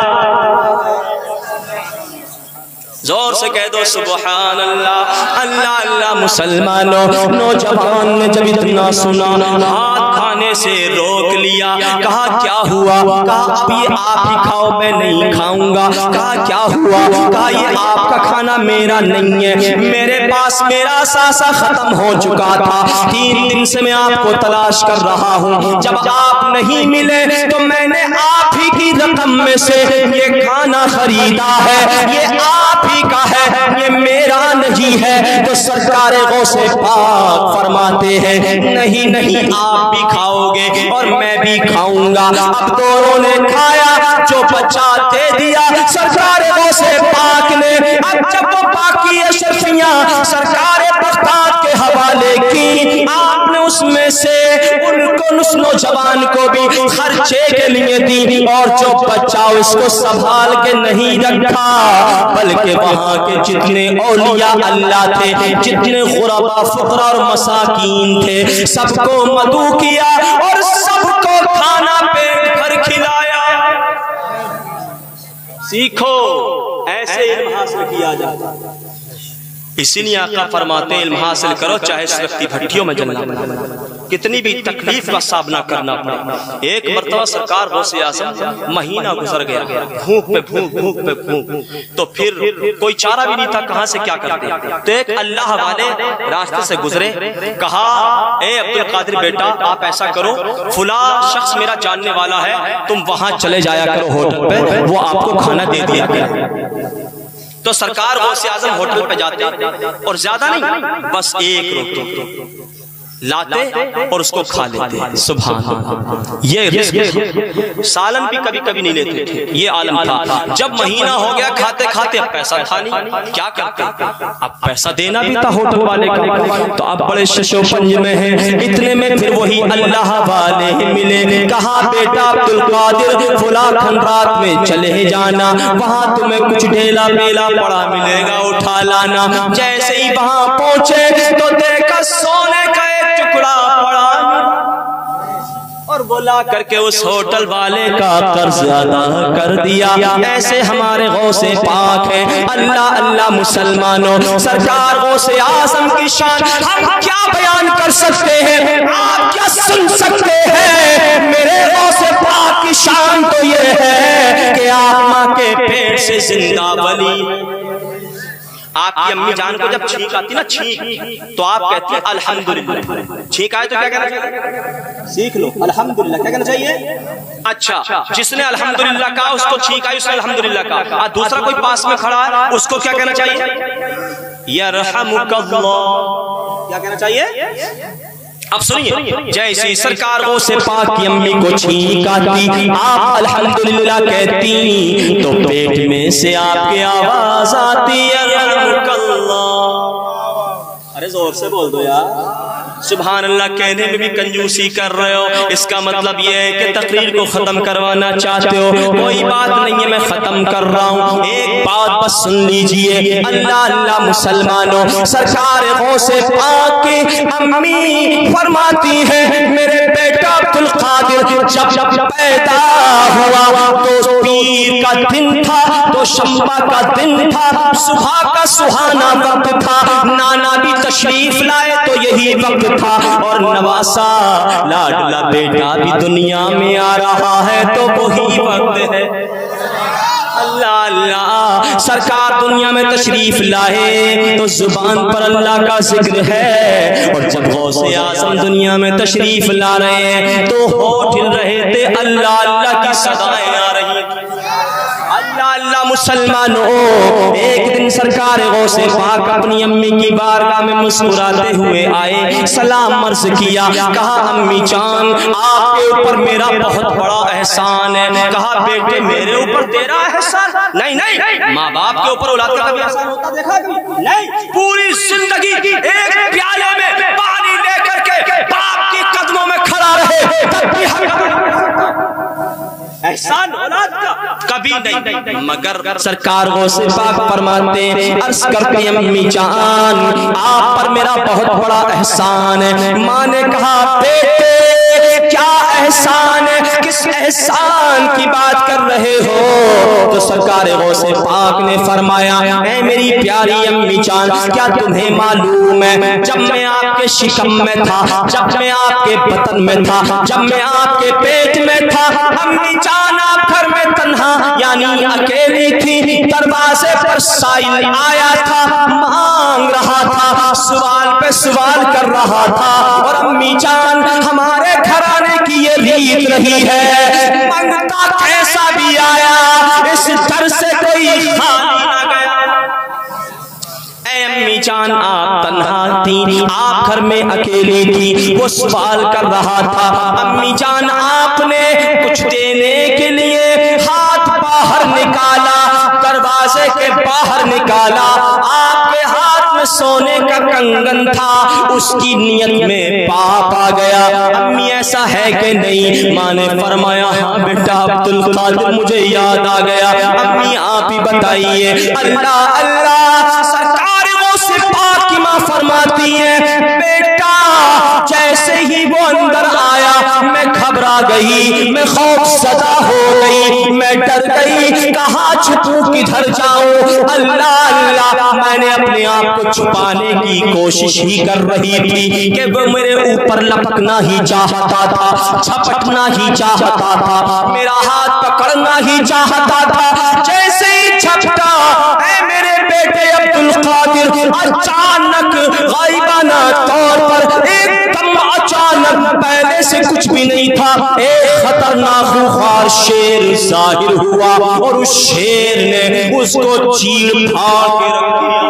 Speaker 4: زور سے کہہ دو سبحان اللہ۔ اللہ اللہ مسلمانوں، نوجوان نے جب اتنا سنا ہاتھ کھانے سے روک لیا۔ کہا کیا ہوا؟ کہا اب یہ آپ ہی کھاؤ، میں نہیں کھاؤں گا۔ کہا کیا ہوا؟ کہا یہ آپ کا کھانا میرا نہیں ہے، میرے پاس میرا ساسا ختم ہو چکا تھا، 3 دن سے میں آپ کو تلاش کر رہا ہوں، جب آپ نہیں ملے تو میں نے آپ ہی کی رقم میں سے یہ کھانا خریدا ہے، یہ آپ ہی کا ہے، یہ میرا نہیں ہے۔ تو سرکار غوث پاک فرماتے ہیں نہیں نہیں، آپ بھی کھاؤ گے اور میں بھی کھاؤں گا۔ اب دونوں نے کھایا، جو بچا دے دیا سرکار غوث پاک نے۔ اب جب وہ باقی اشرفیاں سرکار بغداد کے حوالے کی، آپ نے اس میں سے ان کو اس نوجوان کو بھی خرچے کے لیے دی، اور جو بچا اس کو سنبھال کے نہیں رکھا، بلکہ وہاں کے جتنے اولیاء اللہ تھے، جتنے غربا فقراء اور مساکین تھے، سب کو مدعو کیا اور سب کو کھانا پیٹ بھر کھلایا۔ سیکھو ایسے علم حاصل کیا جاتا، اسی لیے آقا فرماتے ہیں علم حاصل کرو چاہے سلگتی بھٹیوں میں جلنا پڑے، کتنی بھی تکلیف کا سامنا کرنا پڑے۔ ایک مرتبہ سرکار غوث اعظم مہینہ گزر گیا، بھوک پہ بھوک، بھوک پہ بھوک، تو پھر کوئی چارہ بھی نہیں تھا کہاں سے کیا کرتے۔ تو ایک اللہ والے راستے سے گزرے، کہا اے عبد القادر بیٹا آپ ایسا کرو، فلاں شخص میرا جاننے والا ہے، تم وہاں چلے جایا کرو ہوٹل پہ، وہ آپ کو کھانا دے دیا کرے۔ تو سرکار غوث اعظم ہوٹل پہ جاتے اور زیادہ نہیں بس ایک روٹی لاتے اور اس کو کھا لیتے۔ سبحان اللہ، یہ رزق سالن بھی کبھی کبھی نہیں لیتے تھے، یہ عالم تھا۔ جب مہینہ ہو گیا کھاتے کھاتے اب پیسہ تھا نہیں، کیا کرتے؟ اب پیسہ دینا بھی تھا ہوٹل والے کا، تو اب بڑے شش و پنج میں ہیں۔ اتنے میں پھر وہی اللہ والے ملے، کہا بیٹا عبد القادر فلاں رات میں چلے جانا، وہاں تمہیں کچھ ڈھیلا پیلا پڑا ملے گا، اٹھا لانا۔ جیسے ہی وہاں پہنچے تو دیکھا سونے کا ٹکڑا پڑا اور بلا کر کے اس ہوٹل والے کا قرض ادا کر دیا۔ ایسے ہمارے غوث پاک ہیں۔ اللہ اللہ مسلمانوں، سرکار غوث اعظم کی شان ہم کیا بیان کر سکتے ہیں، آپ کیا سن سکتے ہیں؟ میرے غوث پاک کی شان تو یہ ہے کہ آپ ماں کے پیٹ سے زندہ ولی۔ آپ کی امی جان کو جب چھینک آتی نا، چھینک، تو آپ کہتی ہیں الحمدللہ۔ چھینک آئے تو کیا کہنا چاہیے؟ سیکھ لو الحمدللہ، کیا کہنا چاہیے؟ اچھا، جس نے الحمدللہ کہا اس کو چھینک آئی، اس نے الحمدللہ کہا۔ دوسرا کوئی پاس میں کھڑا ہے اس کو کیا کہنا چاہیے؟ یرحمک اللہ، کیا کہنا چاہیے؟ اب سنیے، جیسی سرکار وہ سے پاک کی امی کو چھینک آتی، آپ الحمدللہ کہتی تو پیٹ میں سے آپ کی آواز آتی، یرحمک اللہ۔ ارے زور سے بول دو یار، سبحان اللہ کہنے میں بھی کنجوسی کر رہے ہو۔ اس کا مطلب یہ ہے کہ تقریر کو ختم کروانا چاہتے ہو، کوئی بات نہیں ہے، میں ختم کر رہا ہوں، ایک بات بس سن لیجئے۔ اللہ اللہ مسلمانوں، سرکار غوث پاک کی امی فرماتی ہے میرے بیٹا عبدالقادر جب پیدا ہوا تو پیر کا دن تھا، تو شنبہ کا دن تھا، صبح کا سہانا وقت تھا، نانا بھی تشریف لائے تو یہی وقت تھا، اور نواسا لاڈلا بیٹا بھی دنیا میں آ رہا ہے تو وہی وقت ہے۔ اللہ اللہ، سرکار دنیا میں تشریف لائے تو زبان پر اللہ کا ذکر ہے، اور جب غوث اعظم دنیا میں تشریف لا رہے ہیں تو ہونٹ ہل رہے تھے، اللہ اللہ کی صدائیں آ رہی تھیں۔ اللہ اللہ مسلمانوں، ایک دن سرکار غوث پاک اپنی امی کی بارگاہ میں مسکراتے ہوئے آئے، سلام عرض کیا، کہا امی جان آپ کے اوپر میرا بہت بڑا احسان ہے۔ کہا بیٹے میرے اوپر تیرا احسان؟ نہیں نہیں، ماں باپ کے اوپر اولاد کا کبھی احسان ہوتا دیکھا کبھی نہیں؟ پوری زندگی ایک پیالے میں پانی لے کر کے باپ کی قدموں میں کھڑا رہے، تب بھی احسان اولاد کا کبھی نہیں، مگر سرکار غوث پاک فرماتے ہیں عرض کرتے امی جان آپ پر میرا بہت بڑا احسان ہے۔ ماں نے کہا بیٹے کیا احسان ہے، کس احسان کی بات کر رہے ہو؟ تو سرکار غوث پاک نے فرمایا اے میری پیاری امی جان کیا تمہیں معلوم ہے جب میں آپ کے شکم میں تھا، جب میں آپ کے بطن میں تھا، جب میں آپ کے پیٹ میں تھا، امی جان آپ گھر میں تنہا یعنی اکیلی تھی، دروازے پر سائل آیا تھا، مانگ رہا تھا، سوال پہ سوال کر رہا تھا، اور امی جان ہمارے گھرانے کی یہ ریت رہی ہے، منگتا کیسا بھی آیا اس در سے کوئی خالی نہ گیا۔ اے امی جان آپ تنہا تھی، آپ گھر میں اکیلی تھی، وہ سوال کر رہا تھا، امی جان آپ نے کچھ دینے کے لیے ہاتھ باہر نکالا، دروازے کے باہر نکالا، آپ کے ہاتھ میں سونے کا کنگن تھا، اس کی نیت میں پاپ آ گیا، امی ایسا ہے کہ نہیں؟ ماں نے فرمایا ہاں بیٹا عبدالقادر مجھے یاد آ گیا، امی آپ ہی بتائیے۔ اللہ اللہ، سرکار غوث پاک کی ماں فرماتی ہے بیٹا جیسے ہی وہ اندر آیا میں گھبرا گئی، میں خوف زدہ ہو گئی، میں ڈر گئی، کہاں چھپوں کدھر جاؤں؟ اللہ اللہ، میں نے اپنے آپ کو چھپانے کی کوشش ہی کر رہی تھی کہ وہ میرے اوپر لپکنا ہی چاہتا تھا، جھپٹنا ہی چاہتا تھا، میرا ہاتھ پکڑنا ہی چاہتا تھا، جیسے ہی جھپٹا اے میرے بیٹے عبدالقادر اچانک غائبانہ طور پر ایک دم اچانک پہلے سے کچھ بھی نہیں تھا، ایک خطرناک خوار شیر ظاہر ہوا، اور اس شیر نے اس کو چیر پھاڑ کے رکھ دیا،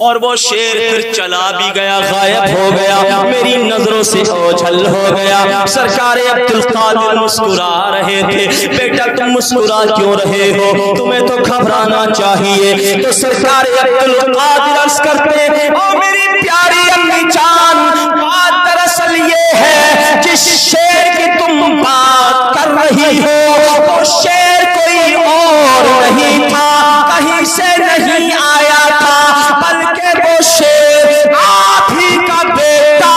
Speaker 4: اور وہ شیر پھر چلا بھی گیا، غائب ہو گیا، میری نظروں سے اوجھل ہو گیا۔ سرکار عبدالقادر مسکرا رہے تھے، بیٹا تم مسکرا کیوں رہے ہو؟ تمہیں تو گھبرانا چاہیے۔ تو سرکار عبدالقادر عرض کرتے او میری پیاری امی جان بات دراصل یہ ہے جس شیر کی تم بات کر رہی ہو وہ شیر کوئی اور نہیں تھا، کہیں سے نہیں آیا تھا، بلکہ وہ شیر آپ ہی کا بیٹا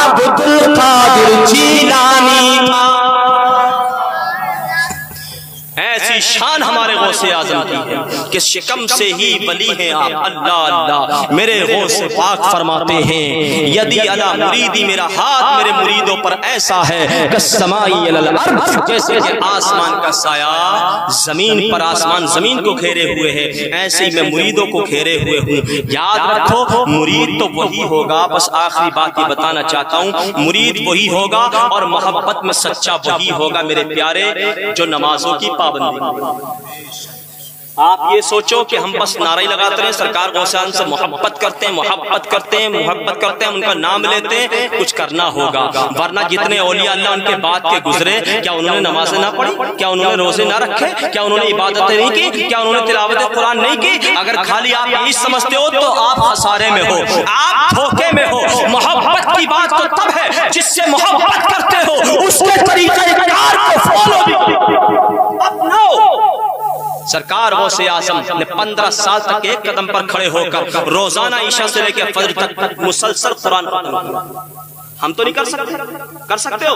Speaker 4: عبدالقادر جیلانی تھا۔ ایسی شان ہمارے غوث اعظم کی ہے کہ شکم سے ہی ولی ہیں آپ۔ اللہ اللہ، میرے غوث پاک فرماتے ہیں یدی علی مریدی، میرا ہاتھ میرے مریدوں پر ایسا ہے کالسماء علی الارض، جیسے کہ آسمان کا سایہ زمین پر، آسمان زمین کو گھیرے ہوئے ہے، ایسے ہی میں مریدوں کو گھیرے ہوئے ہوں۔ یاد رکھو مرید تو وہی ہوگا، بس آخری بات یہ بتانا چاہتا ہوں، مرید وہی ہوگا اور محبت میں سچا وہی ہوگا میرے پیارے جو نمازوں کی پابندی۔ آپ یہ سوچو کہ ہم بس نعرہ ہی لگاتے رہے سرکار غوث اعظم سے محبت کرتے ہیں محبت کرتے ہیں محبت کرتے ہیں ان کا نام لیتے ہیں، کچھ کرنا ہوگا، ورنہ جتنے اولیاء اللہ ان کے بعد کے گزرے کیا انہوں نے نمازیں نہ پڑھی، کیا انہوں نے روزے نہ رکھے، کیا انہوں نے عبادتیں نہیں کی، کیا انہوں نے تلاوت قرآن نہیں کی؟ اگر خالی آپ یہی سمجھتے ہو تو آپ خسارے میں ہو، آپ دھوکے میں ہو۔ محبت کی بات تو تب ہے جس سے محبت کرتے ہو اس کے طریقہ کار کو فالو بھی اپناؤ۔ سرکار غوث اعظم نے 15 سال تک ایک قدم پر کھڑے ہو کر روزانہ عشاء سے لے کے فجر تک مسلسل قرآن پڑھا۔ ہم تو نہیں کر سکتے، کر سکتے ہو؟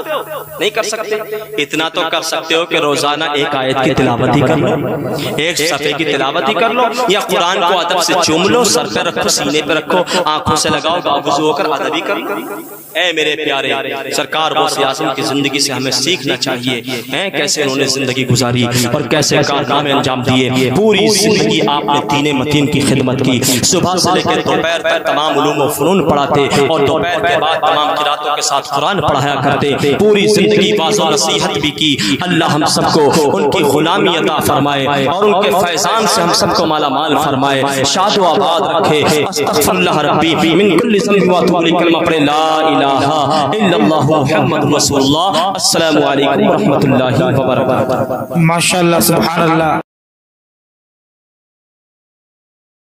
Speaker 4: نہیں کر سکتے۔ اتنا تو کر سکتے ہو کہ روزانہ ایک آیت کی تلاوت ہی کر لو، ایک صفحے کی تلاوت ہی کر لو، یا قرآن کو ادب سے چوم لو، سر پہ رکھو، سینے پہ رکھو، آنکھوں سے لگاؤ، وضو ہو کر ادب ہی کر لو۔ اے میرے پیارے، سرکار غوث اعظم کی زندگی سے ہمیں سیکھنا چاہیے کیسے انہوں نے زندگی گزاری اور کیسے کارنامے انجام دیے۔ پوری زندگی آپ نے دین متین کی خدمت کی، صبح سے لے کے دوپہر تک تمام علوم و فنون پڑھاتے اور دوپہر کے بعد تمام قراتوں کے ساتھ قرآن پڑھایا کرتے، پوری زندگی واعظ و نصیحت بھی کی۔ اللہ ہم سب کو ان کی غلامی عطا فرمائے اور ان کے فیضان سے ہم سب کو مالا مال فرمائے، شاد و آباد رکھے۔ استغفر اللہ ربی من کل ذنب و اتوب الیہ، کلمہ پڑھیں لا الہ الا اللہ محمد رسول اللہ۔ السلام علیکم ورحمۃ اللہ وبرکاتہ۔
Speaker 2: ماشاء اللہ، سبحان اللہ۔